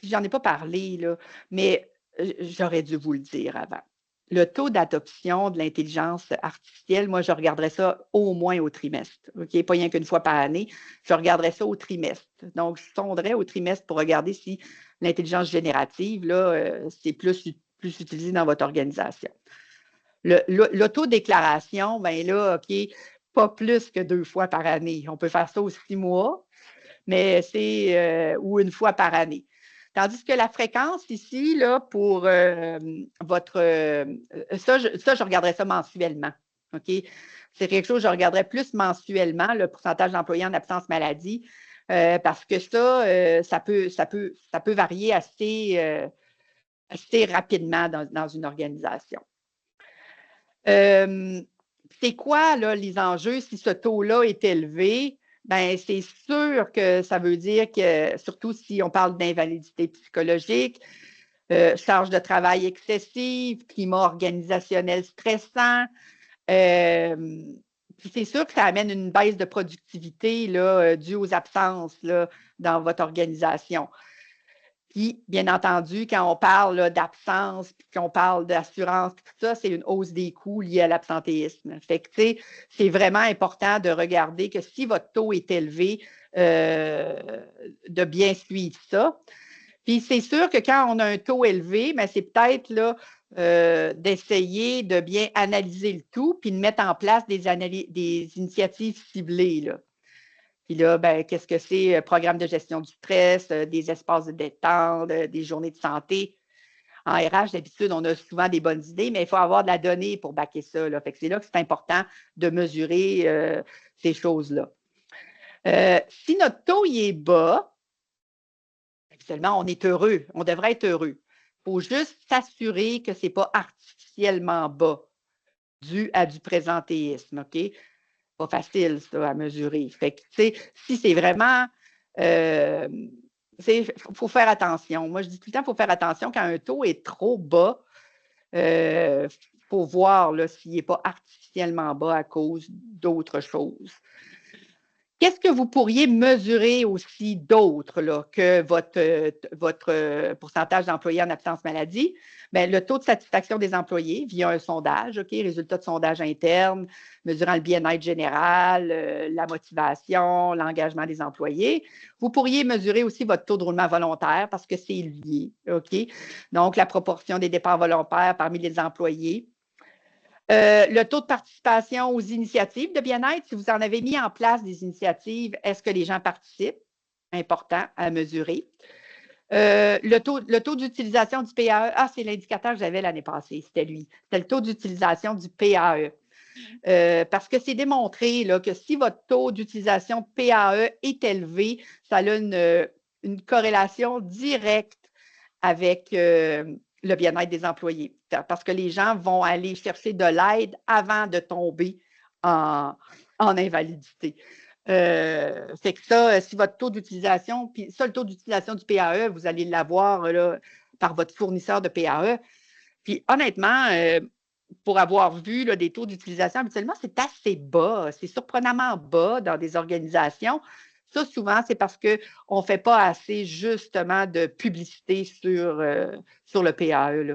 j'en ai pas parlé, là, mais j'aurais dû vous le dire avant. Le taux d'adoption de l'intelligence artificielle, moi, je regarderais ça au moins au trimestre. OK? Pas rien qu'une fois par année. Je regarderais ça au trimestre. Donc, je sonderais au trimestre pour regarder si l'intelligence générative, là, c'est plus utilisé dans votre organisation. L'autodéclaration, bien là, OK, pas plus que 2 fois par année. On peut faire ça aux 6 mois, mais c'est ou une fois par année. Tandis que la fréquence ici, là, pour votre. Ça, je regarderais ça mensuellement. OK? C'est quelque chose que je regarderais plus mensuellement, le pourcentage d'employés en absence maladie, parce que ça peut varier assez rapidement dans une organisation. C'est quoi, là, les enjeux si ce taux-là est élevé? Bien, c'est sûr que ça veut dire que, surtout si on parle d'invalidité psychologique, charge de travail excessive, climat organisationnel stressant, puis c'est sûr que ça amène une baisse de productivité là, due aux absences là, dans votre organisation. Puis, bien entendu, quand on parle d'absence, puis qu'on parle d'assurance, tout ça, c'est une hausse des coûts liés à l'absentéisme. Fait que, tu sais, c'est vraiment important de regarder que si votre taux est élevé, de bien suivre ça. Puis, c'est sûr que quand on a un taux élevé, bien, c'est peut-être là, d'essayer de bien analyser le tout, puis de mettre en place des initiatives ciblées, là. Puis là, ben, qu'est-ce que c'est? Programme de gestion du stress, des espaces de détente, des journées de santé. En RH, d'habitude, on a souvent des bonnes idées, mais il faut avoir de la donnée pour baquer ça. Là. Fait que c'est là que c'est important de mesurer ces choses-là. Si notre taux y est bas, habituellement, on est heureux. On devrait être heureux. Il faut juste s'assurer que ce n'est pas artificiellement bas dû à du présentéisme. OK? Pas facile, ça, à mesurer. Fait que, tu sais, si c'est vraiment. Il faut faire attention. Moi, je dis tout le temps, il faut faire attention quand un taux est trop bas. Il faut voir s'il n'est pas artificiellement bas à cause d'autres choses. Qu'est-ce que vous pourriez mesurer aussi d'autre que votre pourcentage d'employés en absence maladie? Bien, le taux de satisfaction des employés via un sondage, OK, résultat de sondage interne, mesurant le bien-être général, la motivation, l'engagement des employés. Vous pourriez mesurer aussi votre taux de roulement volontaire parce que c'est lié, OK? Donc, la proportion des départs volontaires parmi les employés. Le taux de participation aux initiatives de bien-être, si vous en avez mis en place des initiatives, est-ce que les gens participent? Important à mesurer. Le taux d'utilisation du PAE, c'est l'indicateur que j'avais l'année passée, c'était lui. C'était le taux d'utilisation du PAE. Parce que c'est démontré là, que si votre taux d'utilisation PAE est élevé, ça a une corrélation directe avec le bien-être des employés. Parce que les gens vont aller chercher de l'aide avant de tomber en invalidité. Fait que ça, si votre taux d'utilisation, puis ça, le taux d'utilisation du PAE, vous allez l'avoir là, par votre fournisseur de PAE. Puis honnêtement, pour avoir vu là, des taux d'utilisation, habituellement, c'est assez bas. C'est surprenamment bas dans des organisations. Ça, souvent, c'est parce qu'on ne fait pas assez, justement, de publicité sur le PAE. Là.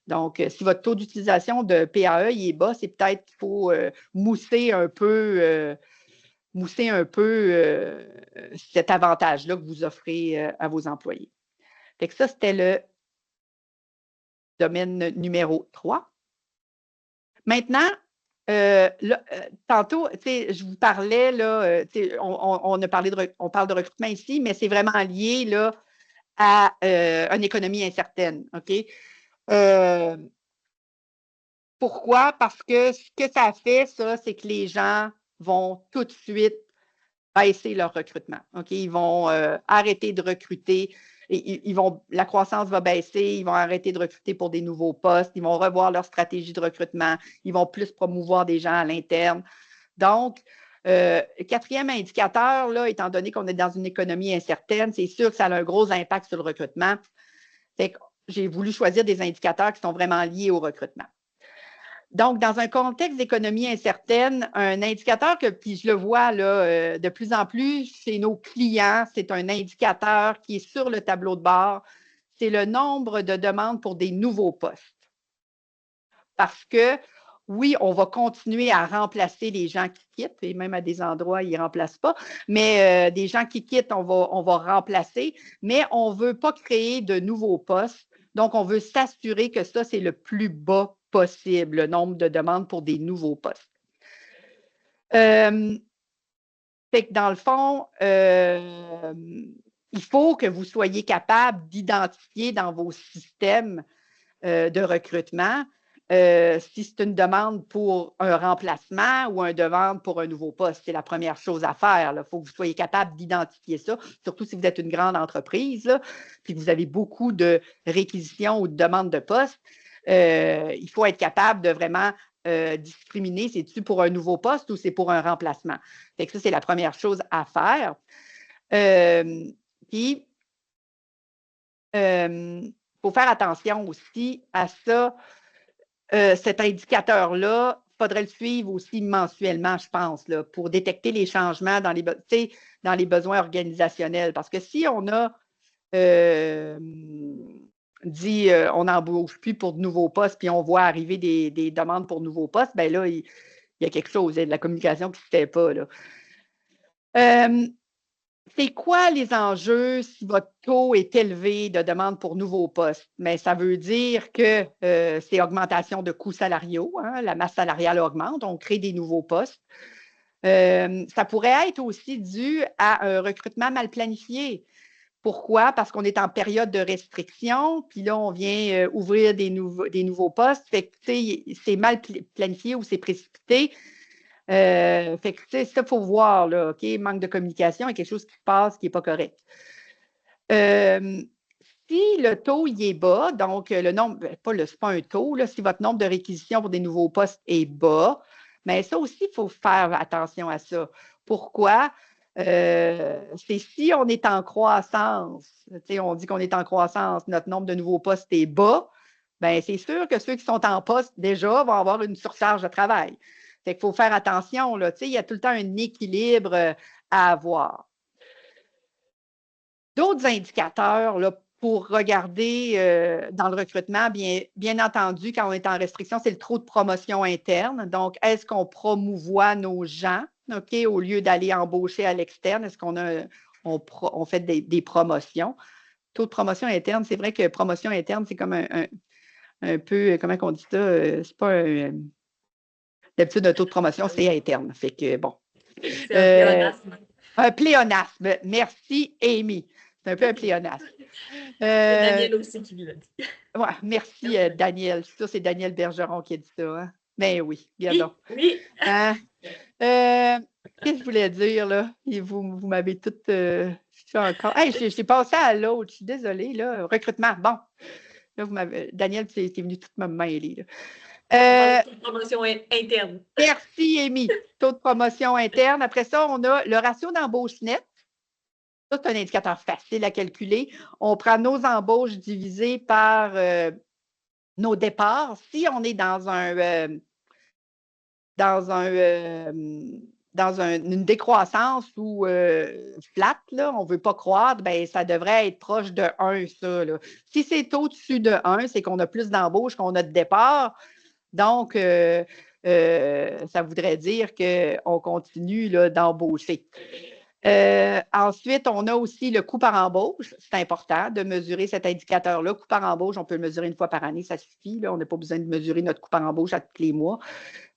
Donc, si votre taux d'utilisation de PAE il est bas, c'est peut-être qu'il faut mousser un peu cet avantage-là que vous offrez à vos employés. Fait que ça, c'était le domaine numéro 3. Maintenant, tantôt, je vous parlais, là, on parle de recrutement ici, mais c'est vraiment lié là, à une économie incertaine. OK? Pourquoi? Parce que ce que ça fait, ça, c'est que les gens vont tout de suite baisser leur recrutement. OK? Ils vont arrêter de recruter. La croissance va baisser, ils vont arrêter de recruter pour des nouveaux postes, ils vont revoir leur stratégie de recrutement, ils vont plus promouvoir des gens à l'interne. Donc, quatrième indicateur, là, étant donné qu'on est dans une économie incertaine, c'est sûr que ça a un gros impact sur le recrutement. Fait que j'ai voulu choisir des indicateurs qui sont vraiment liés au recrutement. Donc, dans un contexte d'économie incertaine, un indicateur puis je le vois là, de plus en plus chez nos clients, c'est un indicateur qui est sur le tableau de bord, c'est le nombre de demandes pour des nouveaux postes. Parce que, oui, on va continuer à remplacer les gens qui quittent, et même à des endroits, ils ne remplacent pas, mais des gens qui quittent, on va remplacer, mais on ne veut pas créer de nouveaux postes. Donc, on veut s'assurer que ça, c'est le plus bas possible, le nombre de demandes pour des nouveaux postes. Fait que dans le fond, il faut que vous soyez capable d'identifier dans vos systèmes de recrutement si c'est une demande pour un remplacement ou une demande pour un nouveau poste. C'est la première chose à faire. Il faut que vous soyez capable d'identifier ça, surtout si vous êtes une grande entreprise, là, puis que vous avez beaucoup de réquisitions ou de demandes de postes. Il faut être capable de vraiment discriminer, c'est-tu pour un nouveau poste ou c'est pour un remplacement. Fait que ça, c'est la première chose à faire. Puis, il faut faire attention aussi à ça. Cet indicateur-là, il faudrait le suivre aussi mensuellement, je pense, là, pour détecter les changements dans les besoins organisationnels. Parce que si on a dit on n'embauche plus pour de nouveaux postes, puis on voit arriver des demandes pour de nouveaux postes, bien là, il y a quelque chose, il y a de la communication qui ne se fait pas. Là. C'est quoi les enjeux si votre taux est élevé de demande pour nouveaux postes? Mais ça veut dire que c'est augmentation de coûts salariaux, hein, la masse salariale augmente, on crée des nouveaux postes. Ça pourrait être aussi dû à un recrutement mal planifié. Pourquoi? Parce qu'on est en période de restriction, puis là, on vient ouvrir des nouveaux postes. Fait que, c'est mal planifié ou c'est précipité. Fait que, ça, il faut voir, là, OK? Manque de communication, il y a quelque chose qui se passe qui n'est pas correct. Si le taux il est bas, donc le nombre, c'est pas un taux, là, si votre nombre de réquisitions pour des nouveaux postes est bas, mais ça aussi, il faut faire attention à ça. Pourquoi? C'est si on est en croissance, on dit qu'on est en croissance, notre nombre de nouveaux postes est bas, bien, c'est sûr que ceux qui sont en poste déjà vont avoir une surcharge de travail. Fait qu'il faut faire attention, là, il y a tout le temps un équilibre à avoir. D'autres indicateurs là, pour regarder dans le recrutement, bien entendu, quand on est en restriction, c'est le taux de promotion interne. Donc, est-ce qu'on promouvoit nos gens, OK, au lieu d'aller embaucher à l'externe? Est-ce on fait des promotions? Taux de promotion interne, c'est vrai que promotion interne, c'est comme un peu, comment on dit ça? C'est pas d'habitude, un taux de promotion, c'est interne. Fait que, bon. C'est un pléonasme. Un pléonasme. Merci, Amy. C'est un peu un pléonasme. C'est Daniel aussi qui l'a dit. Ouais, merci, Daniel. Ça, c'est Daniel Bergeron qui a dit ça. Hein? Ben oui, regardons. Oui. Hein? Qu'est-ce que je voulais dire, là? Et vous m'avez tout... je suis encore... Hey, j'ai passé à l'autre. Je suis désolée, là. Recrutement. Bon. Là, Daniel, tu es venu toute me mêler, là. On parle de promotion interne. Merci, Amy. Taux de promotion interne. Après ça, on a le ratio d'embauche net. Ça, c'est un indicateur facile à calculer. On prend nos embauches divisées par nos départs. Si on est dans une décroissance ou flat, là, on ne veut pas croître, ben, ça devrait être proche de 1, ça. Là. Si c'est au-dessus de 1, c'est qu'on a plus d'embauches qu'on a de départ. Donc, ça voudrait dire qu'on continue là, d'embaucher. Ensuite, on a aussi le coût par embauche. C'est important de mesurer cet indicateur-là. Coût par embauche, on peut le mesurer une fois par année, ça suffit. Là. On n'a pas besoin de mesurer notre coût par embauche à tous les mois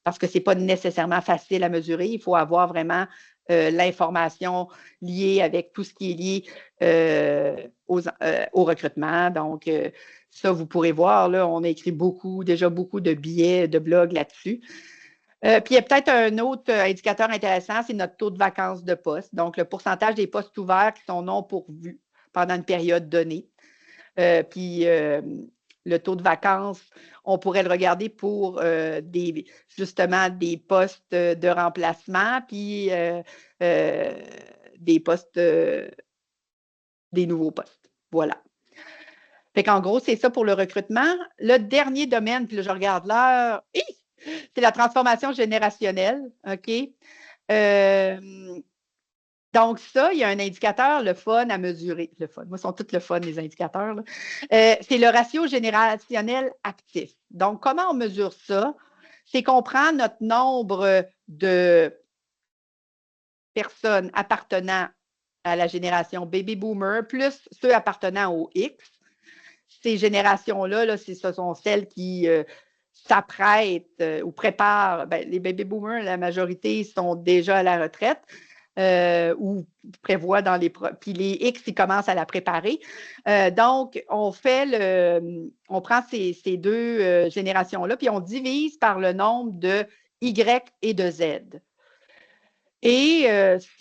parce que ce n'est pas nécessairement facile à mesurer. Il faut avoir vraiment l'information liée avec tout ce qui est lié au recrutement. Donc, ça, vous pourrez voir, là, on a écrit déjà beaucoup de billets, de blogs là-dessus. Puis il y a peut-être un autre indicateur intéressant, c'est notre taux de vacances de poste. Donc, le pourcentage des postes ouverts qui sont non pourvus pendant une période donnée. Puis le taux de vacances, on pourrait le regarder pour justement des postes de remplacement, puis des postes, des nouveaux postes. Voilà. Fait qu'en gros, c'est ça pour le recrutement. Le dernier domaine, puis là, je regarde l'heure, c'est la transformation générationnelle. OK? Donc, ça, il y a un indicateur, le fun à mesurer. Le fun. Moi, ils sont tous le fun, les indicateurs. C'est le ratio générationnel actif. Donc, comment on mesure ça? C'est qu'on prend notre nombre de personnes appartenant à la génération baby boomer plus ceux appartenant au X. Ces générations-là, là, ce sont celles qui s'apprêtent ou préparent. Ben, les baby boomers, la majorité sont déjà à la retraite. Ou prévoit dans les... Puis les X, ils commencent à la préparer. Donc, on prend ces deux générations-là, puis on divise par le nombre de Y et de Z. Et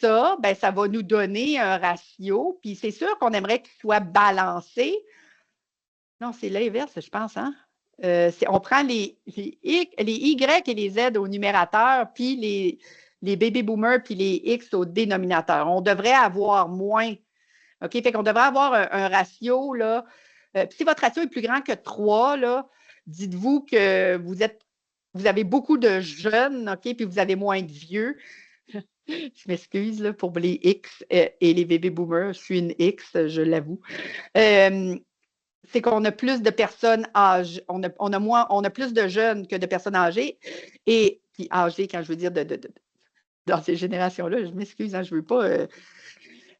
ça, ben, ça va nous donner un ratio, puis c'est sûr qu'on aimerait qu'il soit balancé. Non, c'est l'inverse, je pense, hein? On prend les Y et les Z au numérateur, puis les baby boomers puis les X au dénominateur. On devrait avoir moins. OK? Fait qu'on devrait avoir un ratio, là. Si votre ratio est plus grand que 3, là, dites-vous que vous avez beaucoup de jeunes, OK? Puis vous avez moins de vieux. Je m'excuse là, pour les X et les baby boomers. Je suis une X, je l'avoue. C'est qu'on a plus de personnes âgées, on a plus de jeunes que de personnes âgées. Et puis âgées, quand je veux dire dans ces générations-là, je m'excuse, hein, je ne veux pas.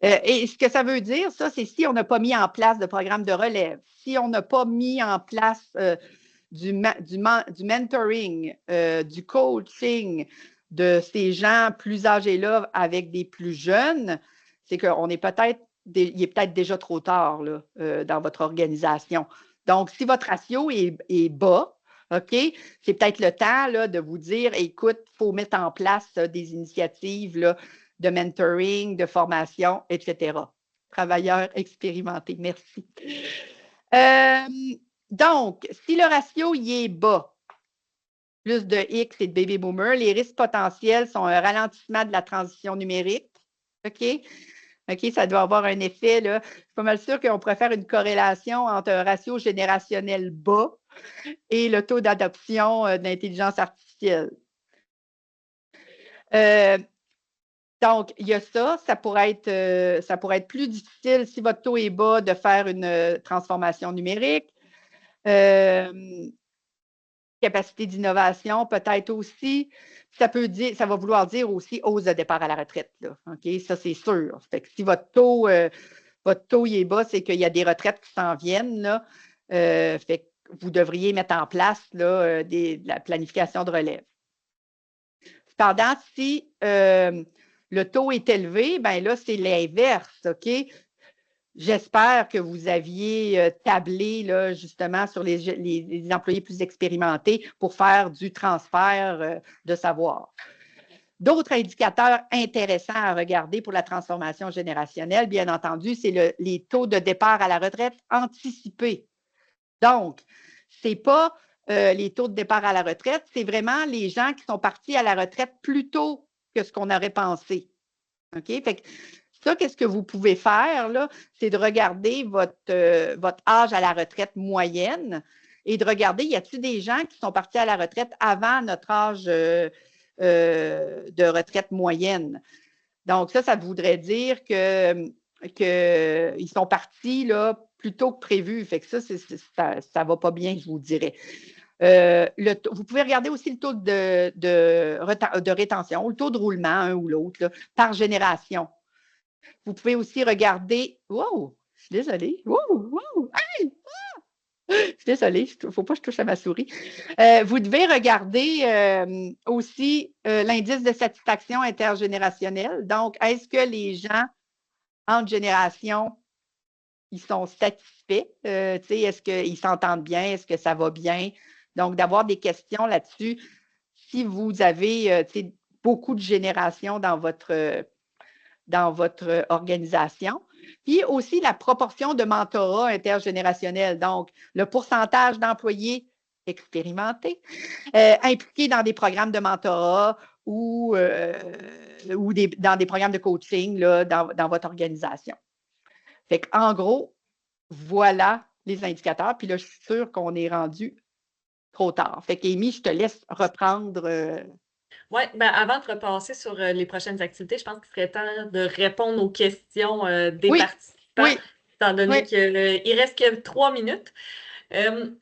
Et ce que ça veut dire, ça, c'est si on n'a pas mis en place de programme de relève, si on n'a pas mis en place du mentoring, du coaching de ces gens plus âgés-là avec des plus jeunes, c'est qu'on est peut-être, il est peut-être déjà trop tard là, dans votre organisation. Donc, si votre ratio est bas, OK, c'est peut-être le temps là, de vous dire, écoute, il faut mettre en place des initiatives là, de mentoring, de formation, etc. Travailleurs expérimentés, merci. Donc, si le ratio y est bas, plus de X et de baby boomers, les risques potentiels sont un ralentissement de la transition numérique. OK? OK, ça doit avoir un effet. Là. Je suis pas mal sûre qu'on pourrait faire une corrélation entre un ratio générationnel bas et le taux d'adoption d'intelligence artificielle. Donc, il y a ça. Ça pourrait être plus difficile si votre taux est bas de faire une transformation numérique. Capacité d'innovation, peut-être aussi. Ça va vouloir dire aussi hausse de départ à la retraite. Là. OK? Ça, c'est sûr. Fait que si votre taux est bas, c'est qu'il y a des retraites qui s'en viennent. Là. Fait que vous devriez mettre en place là, de la planification de relève. Cependant, si le taux est élevé, bien là, c'est l'inverse. OK? j'espère que vous aviez tablé là, justement sur les employés plus expérimentés pour faire du transfert de savoir. D'autres indicateurs intéressants à regarder pour la transformation générationnelle, bien entendu, c'est les taux de départ à la retraite anticipés. Donc, ce n'est pas les taux de départ à la retraite, c'est vraiment les gens qui sont partis à la retraite plus tôt que ce qu'on aurait pensé. OK? Fait que ça, qu'est-ce que vous pouvez faire, là? C'est de regarder votre âge à la retraite moyenne et de regarder, y a-t-il des gens qui sont partis à la retraite avant notre âge de retraite moyenne? Donc, ça voudrait dire qu'ils sont partis là, plus tôt que prévu. Fait que ça ne va pas bien, je vous dirais. Vous pouvez regarder aussi le taux de rétention, le taux de roulement, un ou l'autre, là, par génération. Vous pouvez aussi regarder. Wow! Je suis désolée. Wow! Wow! Hey! Je suis désolée, il ne faut pas que je touche à ma souris. Vous devez regarder aussi l'indice de satisfaction intergénérationnelle. Donc, est-ce que les gens entre générations, ils sont satisfaits? Est-ce qu'ils s'entendent bien? Est-ce que ça va bien? Donc, d'avoir des questions là-dessus. Si vous avez beaucoup de générations dans votre organisation. Puis aussi la proportion de mentorat intergénérationnel, donc le pourcentage d'employés expérimentés, impliqués dans des programmes de mentorat ou dans des programmes de coaching là, dans votre organisation. Fait qu'en gros, voilà les indicateurs. Puis là, je suis sûre qu'on est rendu trop tard. Fait qu'Amy, je te laisse reprendre. Oui, ben avant de repasser sur les prochaines activités, je pense qu'il serait temps de répondre aux questions des Oui, participants, oui, étant donné oui. qu'il reste que 3 minutes.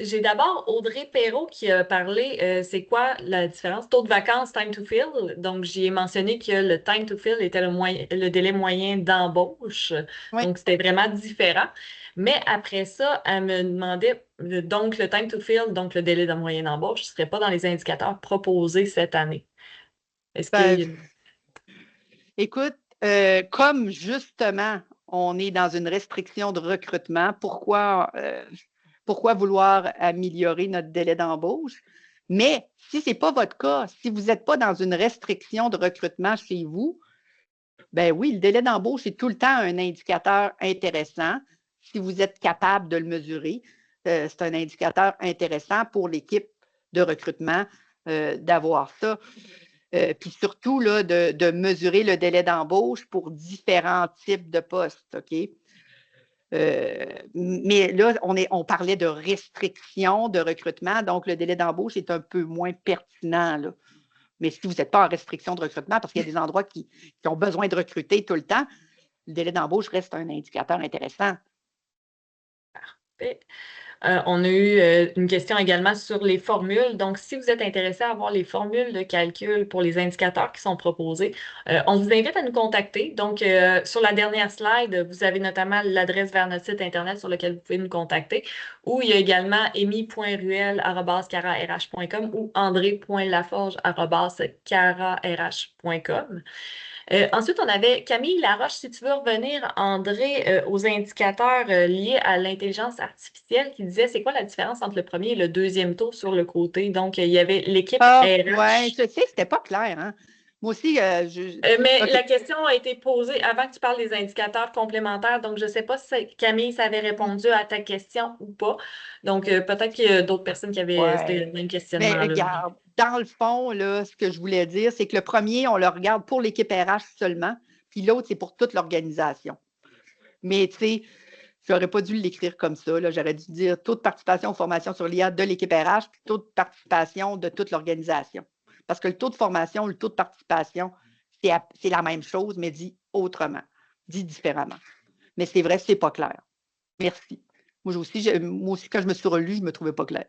J'ai d'abord Audrey Perrault qui a parlé, c'est quoi la différence? Taux de vacances, time to fill. Donc, j'y ai mentionné que le time to fill était le délai moyen d'embauche. Oui. Donc, c'était vraiment différent. Mais après ça, elle me demandait, donc le time to fill, donc le délai de moyen d'embauche, ne serait pas dans les indicateurs proposés cette année. Est-ce qu'il y a Ben, écoute, comme justement, on est dans une restriction de recrutement, pourquoi vouloir améliorer notre délai d'embauche? Mais si ce n'est pas votre cas, si vous n'êtes pas dans une restriction de recrutement chez vous, ben oui, le délai d'embauche est tout le temps un indicateur intéressant si vous êtes capable de le mesurer. C'est un indicateur intéressant pour l'équipe de recrutement d'avoir ça. Puis surtout, là, de mesurer le délai d'embauche pour différents types de postes, OK? Mais là, on parlait de restriction de recrutement, donc le délai d'embauche est un peu moins pertinent, là. Mais si vous n'êtes pas en restriction de recrutement, parce qu'il y a des endroits qui ont besoin de recruter tout le temps, le délai d'embauche reste un indicateur intéressant. parfait? On a eu une question également sur les formules. Donc, si vous êtes intéressé à avoir les formules de calcul pour les indicateurs qui sont proposés, on vous invite à nous contacter. Donc, sur la dernière slide, vous avez notamment l'adresse vers notre site Internet sur lequel vous pouvez nous contacter, ou il y a également amy.ruel@cararh.com ou andré.laforge@cararh.com. Ensuite, on avait Camille Laroche. Si tu veux revenir, André, aux indicateurs liés à l'intelligence artificielle qui disait c'est quoi la différence entre le premier et le deuxième tour sur le côté. Donc, il y avait l'équipe Ah, ouais, RH. je sais, c'était pas clair, hein? Moi aussi, Mais OK. la question a été posée avant que tu parles des indicateurs complémentaires. Donc, je ne sais pas si Camille savait répondu à ta question ou pas. Donc, peut-être qu'il y a d'autres personnes qui avaient Ouais. le même Mais questionnement-là. regarde, dans le fond, là, ce que je voulais dire, c'est que le premier, on le regarde pour l'équipe RH seulement, puis l'autre, c'est pour toute l'organisation. Mais tu sais, je n'aurais pas dû l'écrire comme ça. Là. J'aurais dû dire taux de participation aux formations sur l'IA de l'équipe RH, puis taux de participation de toute l'organisation. Parce que le taux de formation, le taux de participation, c'est la même chose, mais dit autrement, dit différemment. Mais c'est vrai, c'est pas clair. Merci. Moi aussi, quand je me suis relue, je ne me trouvais pas clair.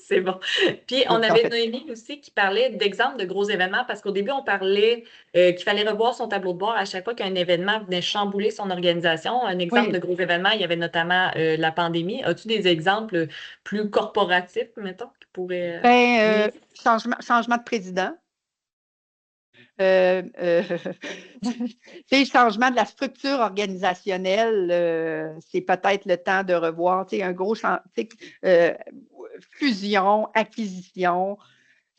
C'est bon. Puis, on Donc, en avait fait, Noémie aussi qui parlait d'exemples de gros événements parce qu'au début, on parlait qu'il fallait revoir son tableau de bord à chaque fois qu'un événement venait chambouler son organisation. Un exemple de oui. gros événement, il y avait notamment la pandémie. As-tu des exemples plus corporatifs, mettons, qui pourraient Ben, changement de président. Le changement de la structure organisationnelle, c'est peut-être le temps de revoir un gros fusion, acquisition.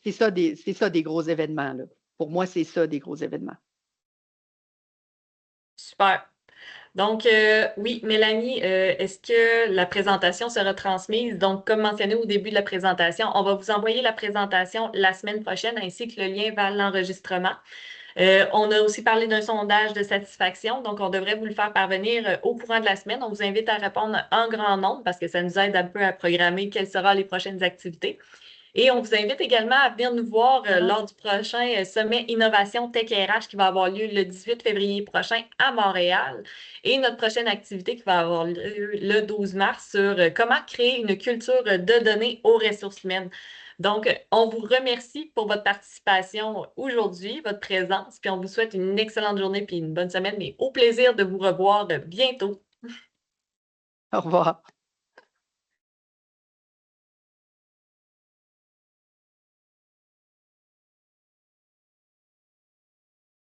C'est ça des gros événements. Là. Pour moi, c'est ça des gros événements. Super. Donc, oui, Mélanie, est-ce que la présentation sera transmise? Donc, comme mentionné au début de la présentation, on va vous envoyer la présentation la semaine prochaine ainsi que le lien vers l'enregistrement. On a aussi parlé d'un sondage de satisfaction, donc on devrait vous le faire parvenir au courant de la semaine. On vous invite à répondre en grand nombre parce que ça nous aide un peu à programmer quelles seront les prochaines activités. Et on vous invite également à venir nous voir lors du prochain sommet Innovation Tech RH qui va avoir lieu le 18 février prochain à Montréal. Et notre prochaine activité qui va avoir lieu le 12 mars sur comment créer une culture de données aux ressources humaines. Donc, on vous remercie pour votre participation aujourd'hui, votre présence, puis on vous souhaite une excellente journée puis une bonne semaine, mais au plaisir de vous revoir bientôt. Au revoir.